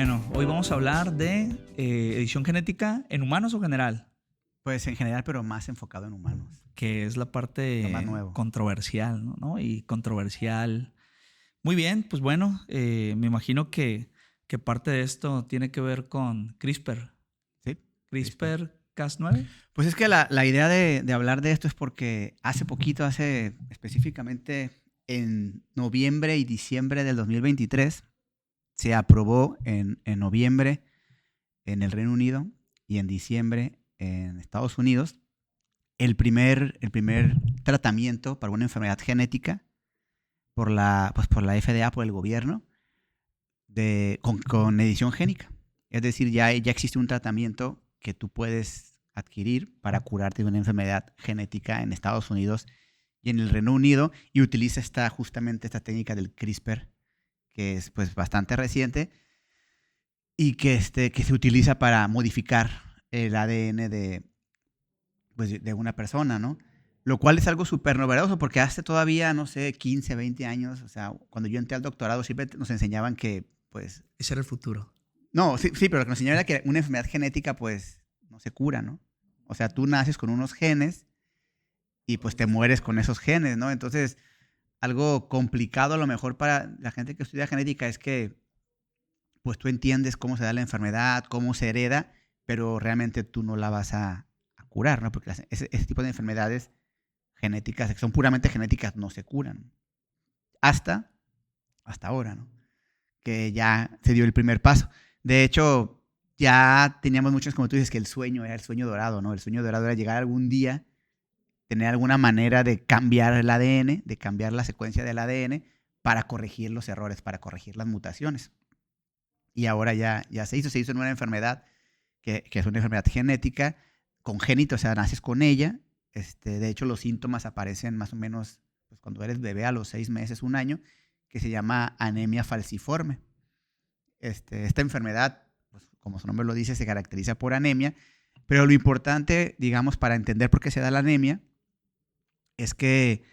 Bueno, hoy vamos a hablar de edición genética en humanos o general, Pues en general, pero más enfocado en humanos. que es la Lo parte más nuevo. controversial, ¿no? Y controversial. Muy bien, pues bueno, me imagino que parte de esto tiene que ver con CRISPR. ¿Sí? CRISPR-Cas9. Pues es que la idea de hablar de esto es porque hace específicamente en noviembre y diciembre del 2023, se aprobó en noviembre en el Reino Unido y en diciembre en Estados Unidos el primer tratamiento para una enfermedad genética por la FDA, por el gobierno, con edición génica. Es decir, ya existe un tratamiento que tú puedes adquirir para curarte de una enfermedad genética en Estados Unidos y en el Reino Unido, y utiliza justamente esta técnica del CRISPR, que es pues bastante reciente y que se utiliza para modificar el ADN de una persona, ¿no? Lo cual es algo súper novedoso porque hace todavía, no sé, 15, 20 años, o sea, cuando yo entré al doctorado siempre nos enseñaban que, pues, Ese era el futuro. no, sí, sí, pero lo que nos enseñaban era que una enfermedad genética, pues, no se cura, ¿no? O sea, tú naces con unos genes y pues te mueres con esos genes, ¿no? Entonces, algo complicado a lo mejor para la gente que estudia genética es que, pues, tú entiendes cómo se da la enfermedad, cómo se hereda, pero realmente tú no la vas a curar, ¿no? Porque ese tipo de enfermedades genéticas, que son puramente genéticas, no se curan. Hasta, hasta ahora, ¿no? Que ya se dio el primer paso. De hecho, ya teníamos muchos, como tú dices, que el sueño era el sueño dorado, ¿no? El sueño dorado era llegar algún día, tener alguna manera de cambiar el ADN, de cambiar la secuencia del ADN para corregir los errores, para corregir las mutaciones. Y ahora ya se hizo en una enfermedad que es una enfermedad genética, congénita, o sea, naces con ella. De hecho, los síntomas aparecen más o menos pues, cuando eres bebé a los 6 meses, un año, que se llama anemia falciforme. Esta enfermedad, pues, como su nombre lo dice, se caracteriza por anemia, pero lo importante, digamos, para entender por qué se da la anemia, es que,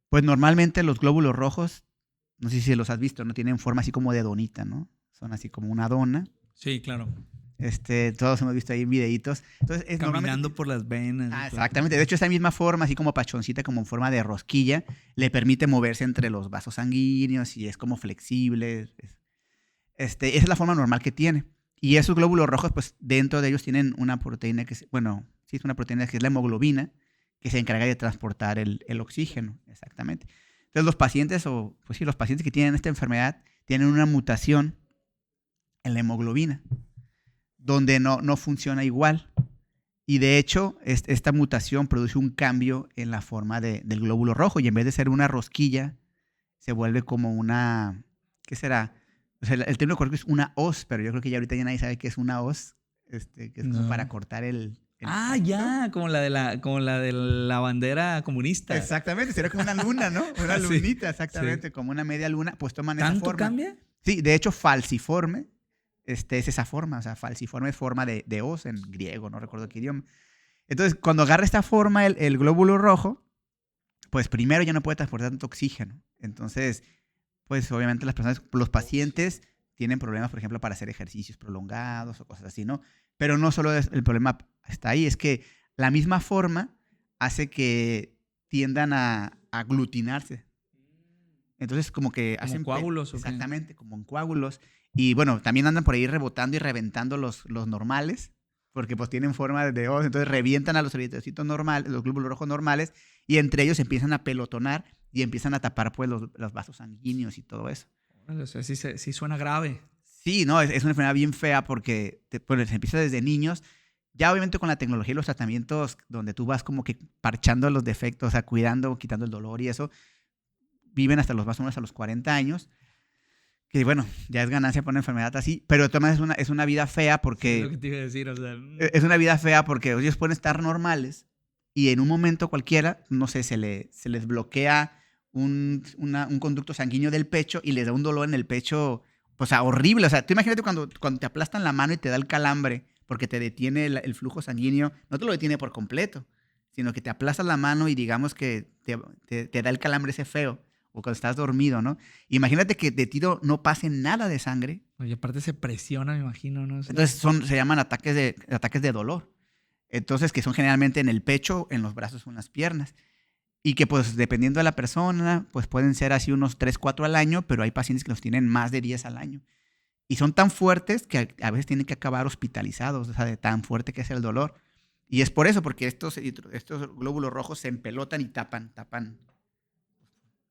pues normalmente los glóbulos rojos, no sé si los has visto, no tienen forma así como de donita, ¿no? Son así como una dona. Sí, claro. Todos hemos visto ahí en videitos. Entonces, Caminando por las venas. Exactamente. De hecho, esa misma forma, así como pachoncita, como en forma de rosquilla, le permite moverse entre los vasos sanguíneos y es como flexible. Esa es la forma normal que tiene. Y esos glóbulos rojos, pues dentro de ellos tienen una proteína sí es una proteína que es la hemoglobina, que se encarga de transportar el oxígeno, exactamente. Entonces los pacientes que tienen esta enfermedad tienen una mutación en la hemoglobina, donde no funciona igual. Y de hecho, esta mutación produce un cambio en la forma del glóbulo rojo y en vez de ser una rosquilla, se vuelve como una, ¿qué será? O sea, el término correcto es una hoz, pero yo creo que ya ahorita ya nadie sabe qué es una hoz, que es como para cortar el ya, como la de la bandera comunista. Exactamente, sería como una luna, ¿no? Una Sí, lunita, exactamente, sí. como una media luna, pues toman esa ¿Tanto forma. cambia? Sí, de hecho, falciforme, es esa forma, o sea, falciforme es forma de hoz en griego, no recuerdo qué idioma. Entonces, cuando agarra esta forma el glóbulo rojo, pues primero ya no puede transportar tanto oxígeno. Entonces, pues obviamente los pacientes tienen problemas, por ejemplo, para hacer ejercicios prolongados o cosas así, ¿no? Pero no solo el problema está ahí, es que la misma forma hace que tiendan a aglutinarse. Entonces, como que ¿Como hacen coágulos o qué? exactamente, como en coágulos. Y bueno, también andan por ahí rebotando y reventando los normales, porque pues tienen forma de hoz, entonces revientan a los eritrocitos normales, los glóbulos rojos normales, y entre ellos empiezan a pelotonar y empiezan a tapar pues los vasos sanguíneos y todo eso. O sea, sí suena grave. Sí, no, es una enfermedad bien fea porque pues, se empieza desde niños. Ya obviamente con la tecnología y los tratamientos donde tú vas como que parchando los defectos, o sea, cuidando, quitando el dolor y eso, viven hasta más o menos a los 40 años. Que bueno, ya es ganancia por una enfermedad así, pero de todas maneras es una vida fea porque... Sí, es lo que te iba a decir, o sea... Es una vida fea porque ellos pueden estar normales y en un momento cualquiera, no sé, se les bloquea un conducto sanguíneo del pecho y les da un dolor en el pecho, o sea, horrible. O sea, tú imagínate cuando te aplastan la mano y te da el calambre porque te detiene el flujo sanguíneo, no te lo detiene por completo, sino que te aplastas la mano y digamos que te da el calambre ese feo. o cuando estás dormido, ¿no? Imagínate que de ti no pase nada de sangre. Oye, aparte se presiona, me imagino, ¿no? Entonces se llaman ataques de dolor. Entonces, que son generalmente en el pecho, en los brazos o en las piernas. Y que pues dependiendo de la persona, pues pueden ser así unos 3, 4 al año, pero hay pacientes que los tienen más de 10 al año. Y son tan fuertes que a veces tienen que acabar hospitalizados, o sea, de tan fuerte que es el dolor. Y es por eso, porque estos glóbulos rojos se empelotan y tapan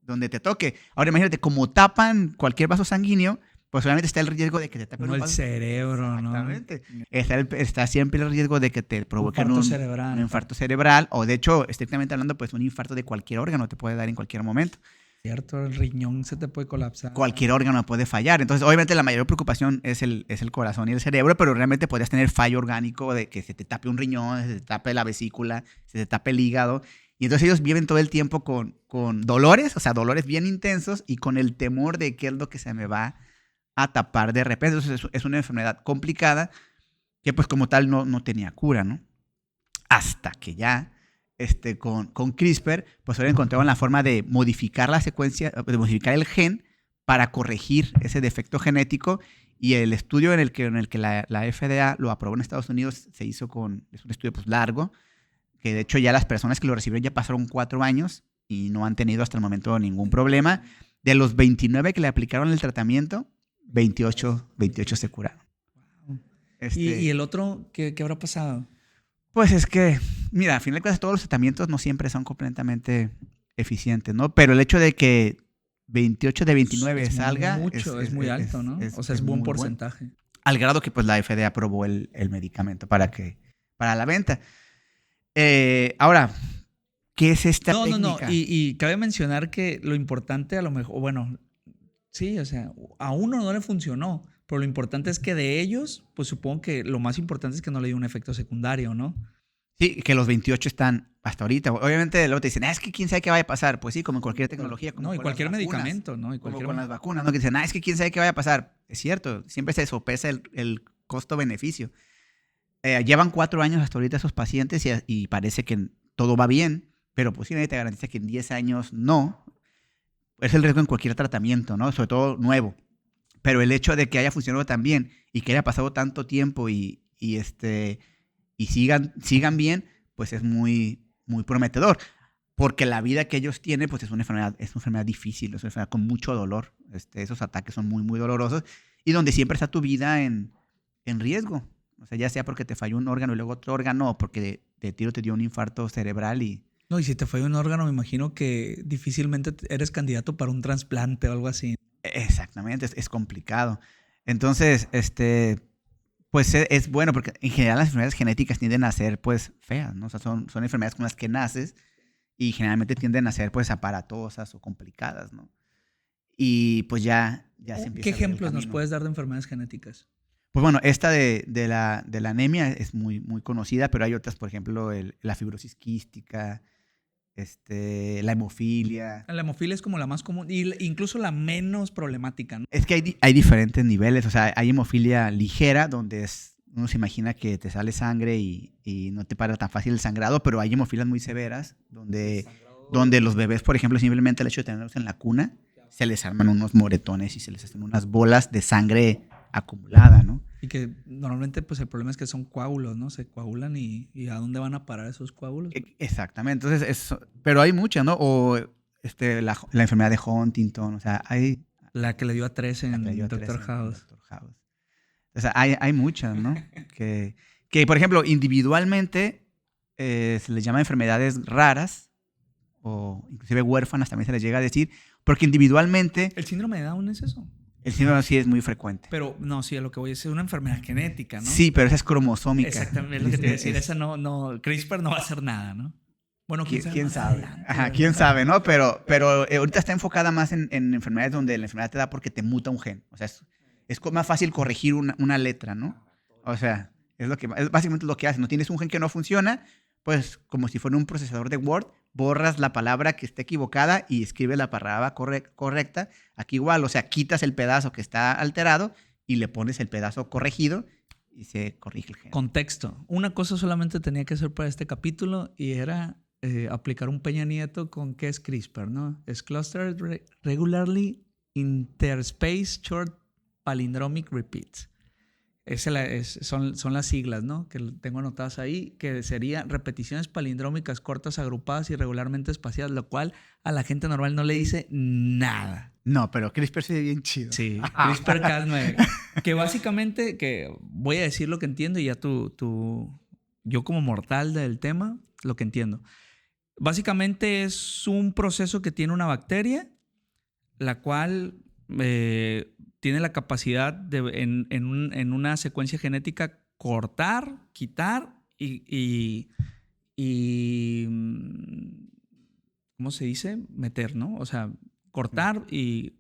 donde te toque. Ahora imagínate, como tapan cualquier vaso sanguíneo, pues obviamente está el riesgo de que te tapen No, un el vaso. cerebro, ¿no? Exactamente. Está siempre el riesgo de que te provoquen cerebral. un infarto cerebral, o de hecho, estrictamente hablando, pues un infarto de cualquier órgano te puede dar en cualquier momento. Cierto, el riñón se te puede colapsar. Cualquier órgano puede fallar. Entonces, obviamente, la mayor preocupación es el corazón y el cerebro, pero realmente podrías tener fallo orgánico de que se te tape un riñón, se te tape la vesícula, se te tape el hígado. Y entonces ellos viven todo el tiempo con dolores, o sea, dolores bien intensos y con el temor de qué es lo que se me va a tapar de repente. Entonces, es una enfermedad complicada que, pues, como tal, no tenía cura, ¿no? Hasta que ya con CRISPR, pues ahora encontraron la forma de modificar la secuencia, de modificar el gen para corregir ese defecto genético. Y el estudio en el que la FDA lo aprobó en Estados Unidos es un estudio pues largo, que de hecho ya las personas que lo recibieron ya pasaron 4 años y no han tenido hasta el momento ningún problema. De los 29 que le aplicaron el tratamiento, 28 se curaron. ¿Y el otro qué habrá pasado? Pues es que, mira, a fin de cuentas todos los tratamientos no siempre son completamente eficientes, ¿no? Pero el hecho de que 28 de 29 salga es muy alto, ¿no? O sea, es buen porcentaje. Bueno. Al grado que pues la FDA aprobó el medicamento para la venta. Ahora, ¿qué es esta técnica? No. Y cabe mencionar que lo importante a lo mejor, bueno, sí, o sea, a uno no le funcionó. Pero lo importante es que de ellos, pues supongo que lo más importante es que no le dio un efecto secundario, ¿no? Sí, que los 28 están hasta ahorita. Obviamente luego te dicen, es que quién sabe qué vaya a pasar. Pues sí, como en cualquier tecnología. Como y cualquier medicamento, ¿no? Como con las vacunas, ¿no? Que dicen, es que quién sabe qué vaya a pasar. Es cierto, siempre se sopesa el costo-beneficio. Llevan 4 años hasta ahorita esos pacientes y parece que todo va bien, pero pues sí, nadie te garantiza que en 10 años no. Es el riesgo en cualquier tratamiento, ¿no? Sobre todo nuevo. Pero el hecho de que haya funcionado tan bien y que haya pasado tanto tiempo y sigan bien, pues es muy, muy prometedor. Porque la vida que ellos tienen, pues es una enfermedad difícil, es una enfermedad con mucho dolor. Esos ataques son muy, muy dolorosos y donde siempre está tu vida en riesgo. O sea, ya sea porque te falló un órgano y luego otro órgano, o porque de tiro te dio un infarto cerebral y... No, y si te falla un órgano, me imagino que difícilmente eres candidato para un trasplante o algo así. Exactamente, es complicado. Entonces, pues es bueno porque en general las enfermedades genéticas tienden a ser pues feas, ¿no? O sea, son enfermedades con las que naces y generalmente tienden a ser pues aparatosas o complicadas, ¿no? Y pues ya se empieza. ¿Qué ejemplos nos puedes dar de enfermedades genéticas? Pues bueno, esta de la anemia es muy, muy conocida, pero hay otras, por ejemplo, la fibrosis quística, la hemofilia. La hemofilia es como la más común, incluso la menos problemática, ¿no? Es que hay diferentes niveles, o sea, hay hemofilia ligera, donde uno se imagina que te sale sangre y no te para tan fácil el sangrado, pero hay hemofilias muy severas, donde los bebés, por ejemplo, simplemente el hecho de tenerlos en la cuna, se les arman unos moretones y se les hacen unas bolas de sangre acumulada, ¿no? Y que normalmente pues el problema es que son coágulos, ¿no? Se coagulan y ¿a dónde van a parar esos coágulos? Exactamente. Entonces, pero hay muchas, ¿no? O la enfermedad de Huntington, o sea, hay... La que le dio a 3 en Dr. House. O sea, hay muchas, ¿no? que, por ejemplo, individualmente se les llama enfermedades raras o inclusive huérfanas también se les llega a decir, porque individualmente... ¿El síndrome de Down es eso? El síndrome sí es muy frecuente. Pero no, sí, a lo que voy a decir es una enfermedad genética, ¿no? Sí, pero esa es cromosómica. Exactamente, es lo que te iba a decir. Esa no, CRISPR no va a hacer nada, ¿no? Bueno, ¿Quién sabe? Ajá, quién sabe, ¿no? Pero ahorita está enfocada más en enfermedades donde la enfermedad te da porque te muta un gen. O sea, es más fácil corregir una letra, ¿no? O sea, es básicamente lo que hace. No tienes un gen que no funciona, pues como si fuera un procesador de Word, borras la palabra que esté equivocada y escribes la palabra correcta. Aquí igual, o sea, quitas el pedazo que está alterado y le pones el pedazo corregido y se corrige el gen. Contexto. Una cosa solamente tenía que hacer para este capítulo y era aplicar un Peña Nieto con qué es CRISPR, ¿no? Es Clustered Regularly Interspace Short Palindromic Repeats. Son las siglas, ¿no? Que tengo anotadas ahí, que serían repeticiones palindrómicas cortas, agrupadas y regularmente espaciadas, lo cual a la gente normal no le dice nada. No, pero CRISPR se ve bien chido. Sí, CRISPR-Cas9. Que básicamente, que voy a decir lo que entiendo y ya yo como mortal del tema, lo que entiendo. Básicamente es un proceso que tiene una bacteria, la cual tiene la capacidad de, en una secuencia genética, cortar, quitar y ¿cómo se dice? Meter, ¿no? O sea, cortar y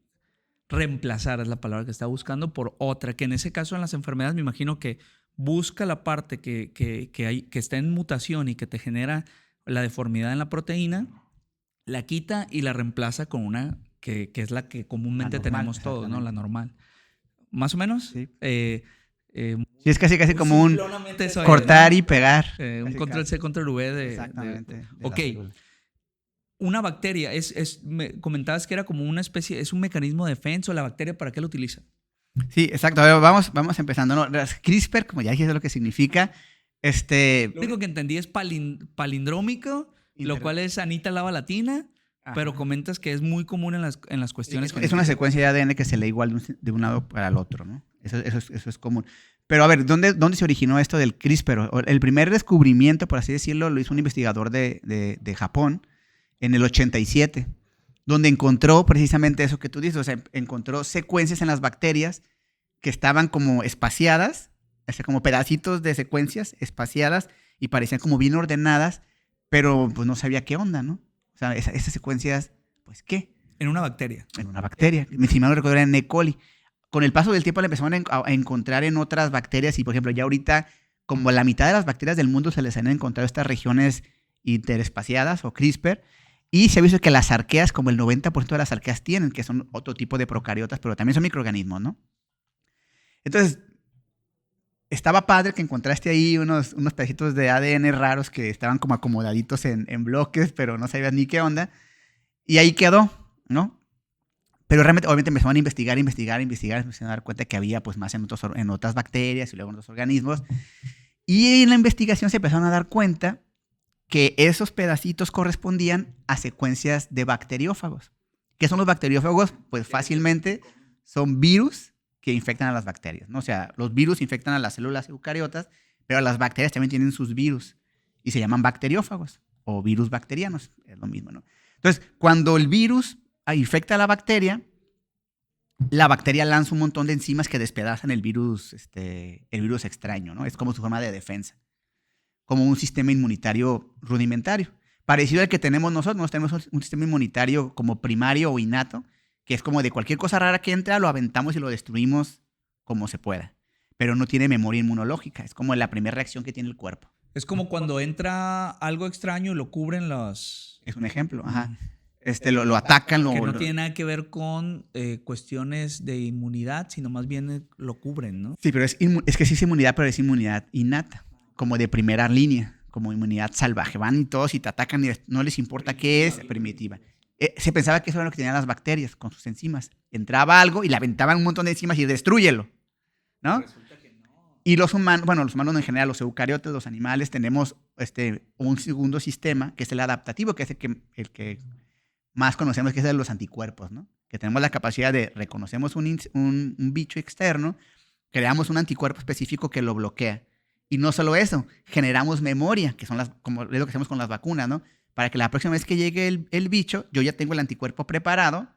reemplazar es la palabra que está buscando por otra, que en ese caso en las enfermedades me imagino que busca la parte que está en mutación y que te genera la deformidad en la proteína, la quita y la reemplaza con una que es la que comúnmente La normal, tenemos todos, ¿no? La normal. ¿Más o menos? Sí. Sí, Sí, es casi como un eso cortar es, ¿no? y pegar. Un Casi, control C, casi. control V Exactamente. de la ok. célula. Una bacteria, comentabas que era como una especie, es un mecanismo de defensa. ¿La bacteria para qué lo utiliza? Sí, exacto. A ver, vamos empezando, ¿no? CRISPR, como ya dije, es lo que significa. Lo único que entendí es palindrómico, lo cual es Anita Lava Latina, Ajá. pero comentas que es muy común en las cuestiones. Es una secuencia de ADN que se lee igual de un lado para el otro, ¿no? Eso es común. Pero a ver, ¿dónde se originó esto del CRISPR? El primer descubrimiento, por así decirlo, lo hizo un investigador de Japón en el 87, donde encontró precisamente eso que tú dices, o sea, encontró secuencias en las bacterias que estaban como espaciadas, o sea, como pedacitos de secuencias espaciadas y parecían como bien ordenadas, pero pues no sabía qué onda, ¿no? O sea, esas secuencias, pues, ¿qué? En una bacteria. En una bacteria. Si mal no recuerdo, era en E. coli. Con el paso del tiempo la empezaron a encontrar en otras bacterias y, por ejemplo, ya ahorita, como la mitad de las bacterias del mundo se les han encontrado estas regiones interespaciadas o CRISPR, y se ha visto que las arqueas, como el 90% de las arqueas tienen, que son otro tipo de procariotas, pero también son microorganismos, ¿no? Entonces, estaba padre que encontraste ahí unos pedacitos de ADN raros que estaban como acomodaditos en bloques, pero no sabías ni qué onda. Y ahí quedó, ¿no? Pero realmente, obviamente, empezaron a investigar, empezaron a dar cuenta que había pues más en otras bacterias y luego en otros organismos. Y en la investigación se empezaron a dar cuenta que esos pedacitos correspondían a secuencias de bacteriófagos. ¿Qué son los bacteriófagos? Pues fácilmente son virus que infectan a las bacterias, ¿no? O sea, los virus infectan a las células eucariotas, pero las bacterias también tienen sus virus y se llaman bacteriófagos o virus bacterianos, es lo mismo, ¿no? Entonces, cuando el virus infecta a la bacteria lanza un montón de enzimas que despedazan el virus extraño, ¿no? Es como su forma de defensa, como un sistema inmunitario rudimentario, parecido al que tenemos nosotros. Tenemos un sistema inmunitario como primario o innato, que es como de cualquier cosa rara que entra, lo aventamos y lo destruimos como se pueda, pero no tiene memoria inmunológica, es como la primera reacción que tiene el cuerpo. Es como cuando entra algo extraño y lo cubren los... Es un ejemplo, ajá. Lo atacan. Que no tiene nada que ver con cuestiones de inmunidad, sino más bien lo cubren, ¿no? Sí, pero es que sí es inmunidad, pero es inmunidad innata, como de primera línea, como inmunidad salvaje. Van y todos y te atacan y no les importa qué es, primitiva. Se pensaba que eso era lo que tenían las bacterias con sus enzimas. Entraba algo y le aventaban un montón de enzimas y destrúyelo, ¿no? Resulta que no. Y los humanos, bueno, los humanos en general, los eucariotas, los animales, tenemos un segundo sistema que es el adaptativo, que es el que más conocemos, que es el de los anticuerpos, ¿no? Que tenemos la capacidad de reconocemos un bicho externo, creamos un anticuerpo específico que lo bloquea. Y no solo eso, generamos memoria, que son como es lo que hacemos con las vacunas, ¿no? Para que la próxima vez que llegue el bicho, yo ya tengo el anticuerpo preparado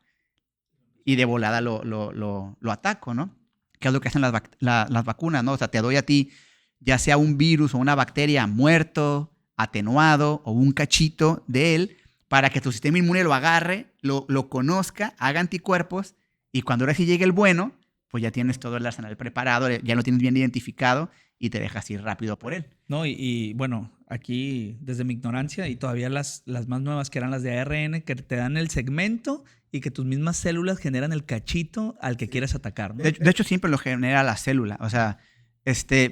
y de volada lo ataco, ¿no? Que es lo que hacen las vacunas, ¿no? O sea, te doy a ti ya sea un virus o una bacteria muerto, atenuado o un cachito de él, para que tu sistema inmune lo agarre, lo conozca, haga anticuerpos, y cuando ahora sí llegue el bueno, pues ya tienes todo el arsenal preparado, ya lo tienes bien identificado y te dejas ir rápido por él. No, y bueno, aquí desde mi ignorancia y todavía las más nuevas que eran las de ARN, que te dan el segmento y que tus mismas células generan el cachito al que quieres atacar, ¿no? De hecho, siempre lo genera la célula, o sea,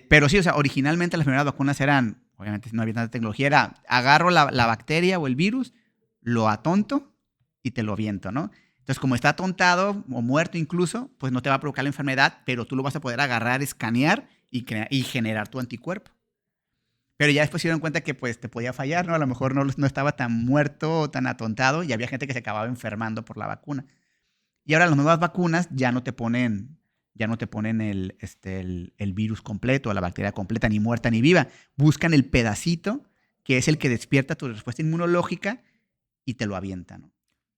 pero sí, o sea, originalmente las primeras vacunas eran obviamente no había tanta tecnología, era agarro la bacteria o el virus, lo atonto y te lo aviento, ¿no? Entonces, como está atontado o muerto incluso, pues no te va a provocar la enfermedad, pero tú lo vas a poder agarrar, escanear y generar tu anticuerpo. Pero ya después se dieron cuenta que pues te podía fallar, ¿no? A lo mejor no estaba tan muerto o tan atontado y había gente que se acababa enfermando por la vacuna. Y ahora las nuevas vacunas ya no te ponen el virus completo, la bacteria completa, ni muerta ni viva. Buscan el pedacito que es el que despierta tu respuesta inmunológica y te lo avientan, ¿no?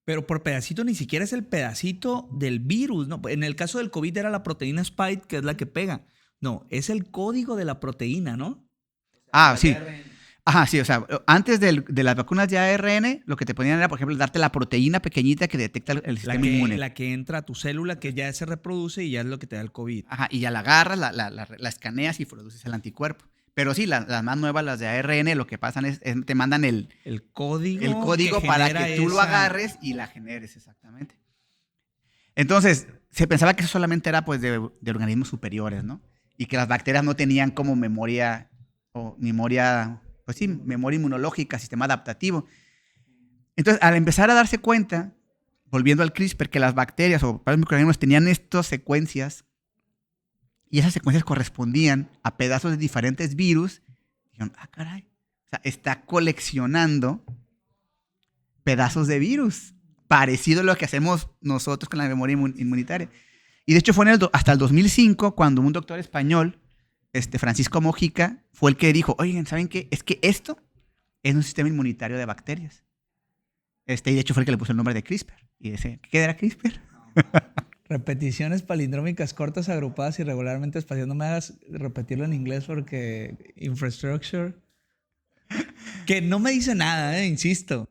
Pero por pedacito ni siquiera es el pedacito del virus, ¿no? En el caso del COVID era la proteína Spike, que es la que pega. No, es el código de la proteína, ¿no? Ah, sí. Ajá, sí, o sea, antes de las vacunas de ARN, lo que te ponían era, por ejemplo, darte la proteína pequeñita que detecta el sistema inmune. La que entra a tu célula, que ya se reproduce y ya es lo que te da el COVID. Ajá, y ya la agarras, la escaneas y produces el anticuerpo. Pero sí, las más nuevas, las de ARN, lo que pasan es te mandan el código para que tú lo agarres y la generes, exactamente. Entonces, se pensaba que eso solamente era pues de organismos superiores, ¿no? Y que las bacterias no tenían como memoria inmunológica, sistema adaptativo. Entonces, al empezar a darse cuenta, volviendo al CRISPR, que las bacterias o varios microorganismos tenían estas secuencias y esas secuencias correspondían a pedazos de diferentes virus, dijeron, caray, o sea, está coleccionando pedazos de virus, parecido a lo que hacemos nosotros con la memoria inmunitaria. Y de hecho fue hasta el 2005 cuando un doctor español, Francisco Mojica, fue el que dijo, oigan, ¿saben qué? Es que esto es un sistema inmunitario de bacterias. Y de hecho fue el que le puso el nombre de CRISPR. Y dice, ¿qué era CRISPR? Repeticiones palindrómicas cortas, agrupadas y regularmente espaciadas. No me hagas repetirlo en inglés porque infrastructure. Que no me dice nada, insisto.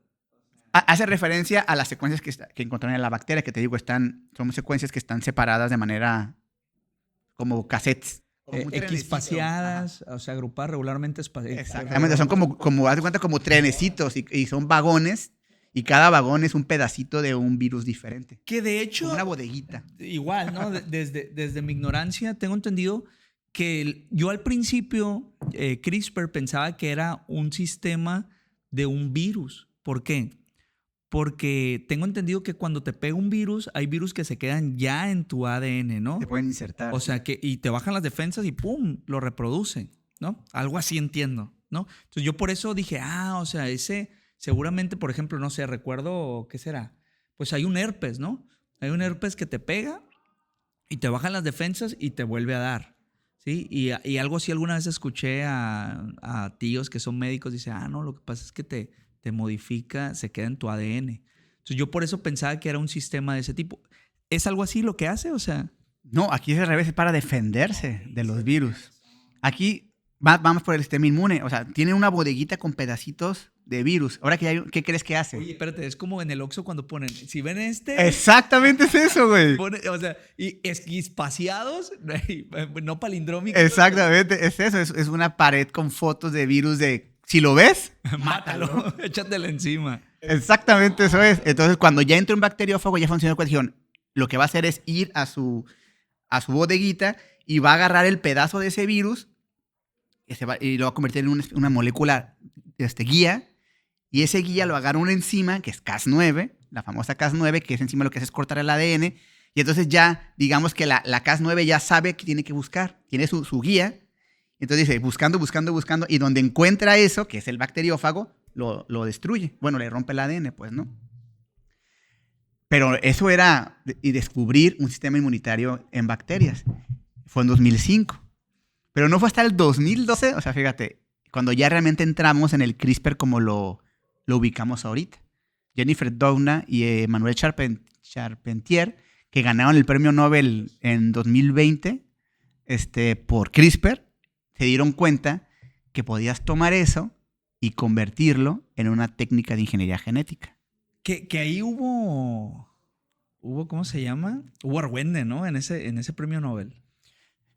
Hace referencia a las secuencias que encontraron en la bacteria, que te digo, son secuencias que están separadas de manera como cassettes. Equispaciadas, o sea, agrupadas regularmente espaciadas. Exactamente, son haz de cuenta, como trenecitos y son vagones. Y cada vagón es un pedacito de un virus diferente. Que de hecho... Como una bodeguita. Igual, ¿no? Desde mi ignorancia tengo entendido que yo al principio CRISPR pensaba que era un sistema de un virus. ¿Por qué? Porque tengo entendido que cuando te pega un virus, hay virus que se quedan ya en tu ADN, ¿no? Te pueden insertar. O sea, y te bajan las defensas y ¡pum! Lo reproducen, ¿no? Algo así entiendo, ¿no? Entonces yo por eso dije, o sea, seguramente, por ejemplo, no sé, recuerdo, ¿qué será? Pues hay un herpes, ¿no? Hay un herpes que te pega y te bajan las defensas y te vuelve a dar, ¿sí? Y algo así alguna vez escuché a tíos que son médicos, dice, no, lo que pasa es que te modifica, se queda en tu ADN. Entonces yo por eso pensaba que era un sistema de ese tipo. ¿Es algo así lo que hace? O sea... No, aquí es al revés, es para defenderse de los virus. Aquí vamos por el sistema inmune, o sea, tiene una bodeguita con pedacitos de virus. Ahora ¿qué crees que hace? Oye, espérate, es como en el Oxxo cuando ponen, si ven este... Exactamente es eso, güey. O sea, y esquispaciados, no palindrómicos. Exactamente, es eso, es una pared con fotos de virus de, si lo ves, mátalo, échatelo encima. Exactamente eso es. Entonces, cuando ya entra un bacteriófago, ya funciona la cuestión. Lo que va a hacer es ir a su bodeguita y va a agarrar el pedazo de ese virus y lo va a convertir en una molécula guía. Y ese guía lo agarra una enzima, que es Cas9, la famosa Cas9, que es enzima lo que hace es cortar el ADN. Y entonces ya, digamos que la Cas9 ya sabe qué tiene que buscar. Tiene su guía. Entonces dice, buscando. Y donde encuentra eso, que es el bacteriófago, lo destruye. Bueno, le rompe el ADN, pues, ¿no? Pero eso era descubrir un sistema inmunitario en bacterias. Fue en 2005. Pero no fue hasta el 2012, o sea, fíjate, cuando ya realmente entramos en el CRISPR como lo ubicamos ahorita. Jennifer Doudna y Emmanuel Charpentier, que ganaron el premio Nobel en 2020 por CRISPR, se dieron cuenta que podías tomar eso y convertirlo en una técnica de ingeniería genética. Que ahí hubo, ¿cómo se llama? Hubo argüende, ¿no? En ese premio Nobel.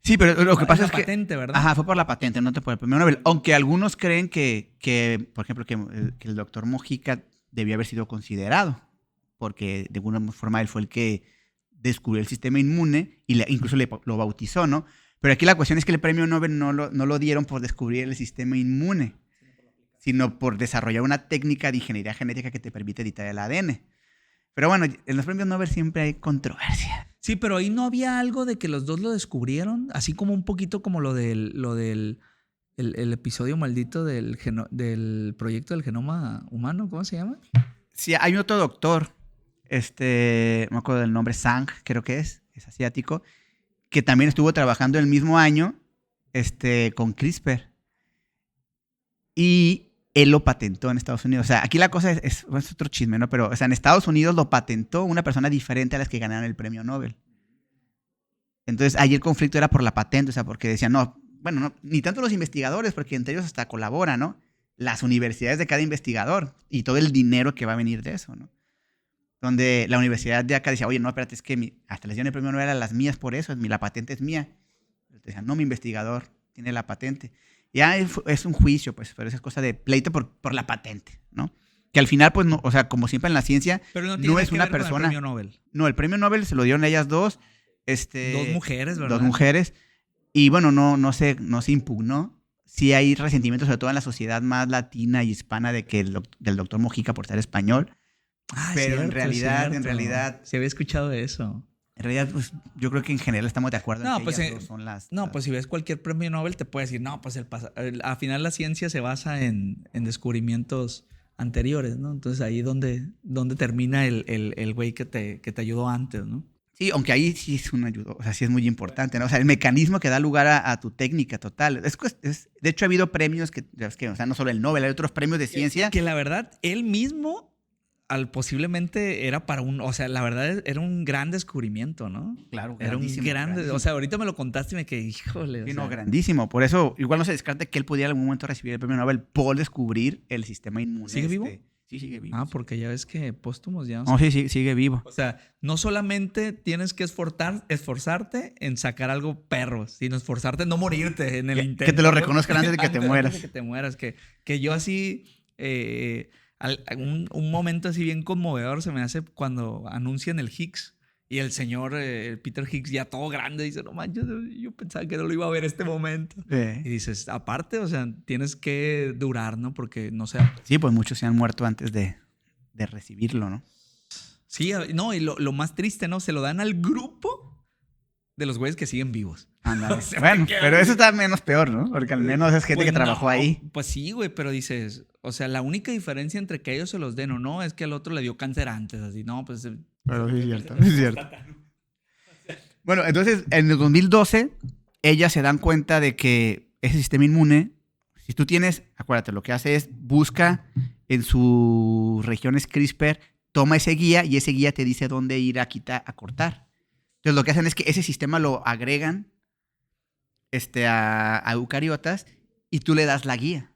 Sí, pero lo que pasa es que... patente, ¿verdad? Ajá, fue por la patente, no por el premio Nobel. Aunque algunos creen que por ejemplo, que el doctor Mojica debió haber sido considerado, porque de alguna forma él fue el que descubrió el sistema inmune y incluso lo bautizó, ¿no? Pero aquí la cuestión es que el premio Nobel no lo dieron por descubrir el sistema inmune, sino por desarrollar una técnica de ingeniería genética que te permite editar el ADN. Pero bueno, en los premios Nobel siempre hay controversia. Sí, pero ahí no había algo de que los dos lo descubrieron, así como un poquito como lo del el episodio maldito del proyecto del genoma humano, ¿cómo se llama? Sí, hay otro doctor, no me acuerdo del nombre, Zhang, creo que es asiático, que también estuvo trabajando el mismo año con CRISPR. Y él lo patentó en Estados Unidos. O sea, aquí la cosa es otro chisme, ¿no? Pero, o sea, en Estados Unidos lo patentó una persona diferente a las que ganaron el premio Nobel. Entonces, ahí el conflicto era por la patente, o sea, porque decían, no, bueno, no, ni tanto los investigadores, porque entre ellos hasta colaboran, ¿no? Las universidades de cada investigador y todo el dinero que va a venir de eso, ¿no? Donde la universidad de acá decía, oye, no, espérate, es que hasta les dieron el premio Nobel a las mías por eso, la patente es mía. Entonces decían, no, mi investigador tiene la patente. Ya es un juicio, pues, pero esa es cosa de pleito por la patente, ¿no? Que al final, pues, no, o sea, como siempre en la ciencia, pero no es que una ver con persona. El premio Nobel. No, el premio Nobel se lo dieron ellas dos. Dos mujeres, ¿verdad? Dos mujeres. Y bueno, no se impugnó. Sí hay resentimiento, sobre todo en la sociedad más latina y hispana, del doctor Mojica por ser español. Ah, pero cierto, en realidad. Se había escuchado eso. En realidad, pues yo creo que en general estamos de acuerdo en que pues, ellas dos son las... No, pues si ves cualquier premio Nobel te puede decir, no, pues al final la ciencia se basa en descubrimientos anteriores, ¿no? Entonces ahí donde termina el güey que te ayudó antes, ¿no? Sí, aunque ahí sí es un ayudo, o sea, sí es muy importante, ¿no? O sea, el mecanismo que da lugar a tu técnica total. De hecho, ha habido premios o sea, no solo el Nobel, hay otros premios de ciencia. Que la verdad, él mismo posiblemente era o sea, la verdad era un gran descubrimiento, ¿no? Claro, era un gran, o sea, ahorita me lo contaste y me quedé, híjole. Sí, no, grandísimo. Por eso, igual no se descarta que él pudiera en algún momento recibir el premio Nobel por descubrir el sistema inmune. ¿Sigue vivo? Sí, sigue vivo. Ah, porque ya ves que póstumos ya. No, sí, sigue vivo. O sea, no solamente tienes que esforzarte en sacar algo perro, sino esforzarte en no morirte en el intento. Que te lo reconozcan antes de que te mueras. Antes de que te mueras. Que yo así, un momento así bien conmovedor se me hace cuando anuncian el Higgs. Y el señor Peter Higgs ya todo grande dice, no manches, yo pensaba que no lo iba a ver este momento. Y dices, aparte, o sea, tienes que durar, ¿no? Porque no sé. Sí, pues muchos se han muerto antes de recibirlo, ¿no? Sí, no, y lo más triste, ¿no? Se lo dan al grupo de los güeyes que siguen vivos. Ándale. Bueno, pero eso está menos peor, ¿no? Porque al menos es gente que trabajó ahí. Pues sí, güey, pero dices, o sea, la única diferencia entre que ellos se los den o no es que al otro le dio cáncer antes, así, no, pues... Pero sí es cierto. Bueno, entonces, en el 2012, ellas se dan cuenta de que ese sistema inmune, si tú tienes, acuérdate, lo que hace es busca en sus regiones CRISPR, toma ese guía y ese guía te dice dónde ir a cortar. Entonces, lo que hacen es que ese sistema lo agregan a eucariotas y tú le das la guía.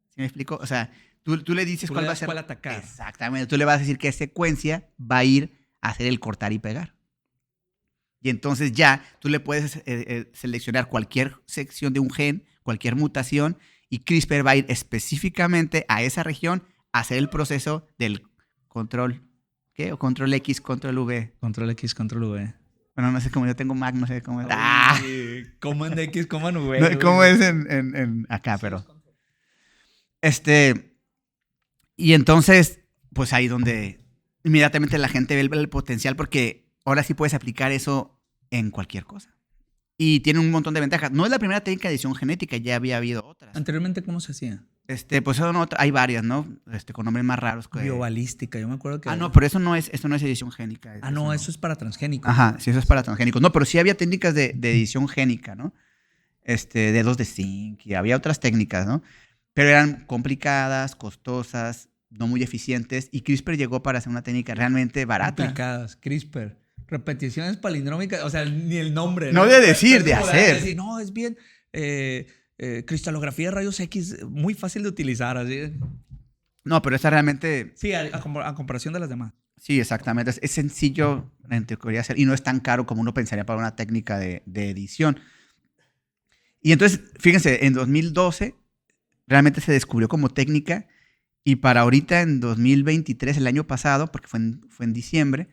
¿Sí me explico? O sea, tú le dices cuál va a ser. Cuál atacar. Exactamente. Tú le vas a decir qué secuencia va a ir a hacer el cortar y pegar. Y entonces ya tú le puedes seleccionar cualquier sección de un gen, cualquier mutación, y CRISPR va a ir específicamente a esa región a hacer el proceso del control. ¿Qué? O control X, control V. Control X, control V. Bueno, no sé cómo yo tengo Mac, no sé cómo es. Command X, Command V. No, ¿cómo es en acá? Pero. Y entonces, pues ahí donde inmediatamente la gente ve el potencial, porque ahora sí puedes aplicar eso en cualquier cosa. Y tiene un montón de ventajas. No es la primera técnica de edición genética, ya había habido otras. ¿Anteriormente cómo se hacía? Pues hay varias, ¿no? Con nombres más raros. Biobalística, yo me acuerdo que... no, pero eso no es edición génica. Eso es para transgénicos. Ajá, sí, eso es para transgénicos. No, pero sí había técnicas de edición génica, ¿no? Dedos de zinc y había otras técnicas, ¿no? Pero eran complicadas, costosas, no muy eficientes, y CRISPR llegó para hacer una técnica realmente barata. Complicadas, CRISPR. Repeticiones palindrómicas, o sea, ni el nombre. No de decir, de hacer. Decir, no, es bien... cristalografía de rayos X, muy fácil de utilizar. Así. No, pero esta realmente... Sí, a comparación de las demás. Sí, exactamente. Es sencillo en teoría hacer y no es tan caro como uno pensaría para una técnica de edición. Y entonces, fíjense, en 2012 realmente se descubrió como técnica y para ahorita en 2023, el año pasado, porque fue en diciembre,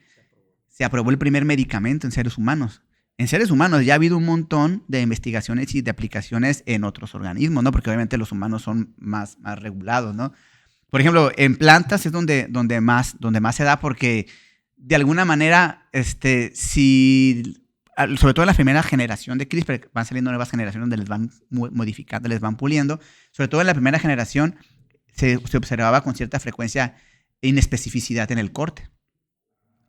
se aprobó el primer medicamento en seres humanos. en seres humanos ya ha habido un montón de investigaciones y de aplicaciones en otros organismos, ¿no? Porque obviamente los humanos son más regulados, ¿no? Por ejemplo, en plantas es donde más se da porque de alguna manera, sobre todo en la primera generación de CRISPR, van saliendo nuevas generaciones donde les van modificando, les van puliendo. Sobre todo en la primera generación se observaba con cierta frecuencia inespecificidad en el corte.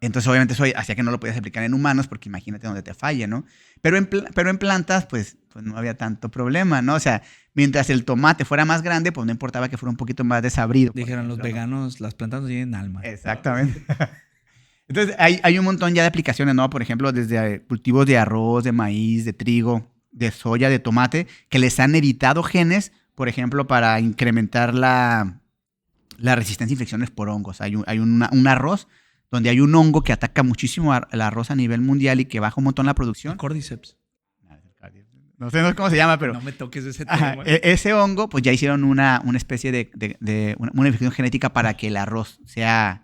Entonces, obviamente, eso hacía que no lo podías aplicar en humanos porque imagínate donde te falle, ¿no? Pero en plantas, pues no había tanto problema, ¿no? O sea, mientras el tomate fuera más grande, pues no importaba que fuera un poquito más desabrido. Dijeron los veganos, las plantas no tienen alma. Exactamente. Entonces, hay un montón ya de aplicaciones, ¿no? Por ejemplo, desde cultivos de arroz, de maíz, de trigo, de soya, de tomate, que les han editado genes, por ejemplo, para incrementar la resistencia a infecciones por hongos. Hay un arroz donde hay un hongo que ataca muchísimo al arroz a nivel mundial y que baja un montón la producción. El Cordyceps. No sé cómo se llama, pero... No me toques ese tema. Ese hongo, pues ya hicieron una especie de una infección genética para que el arroz sea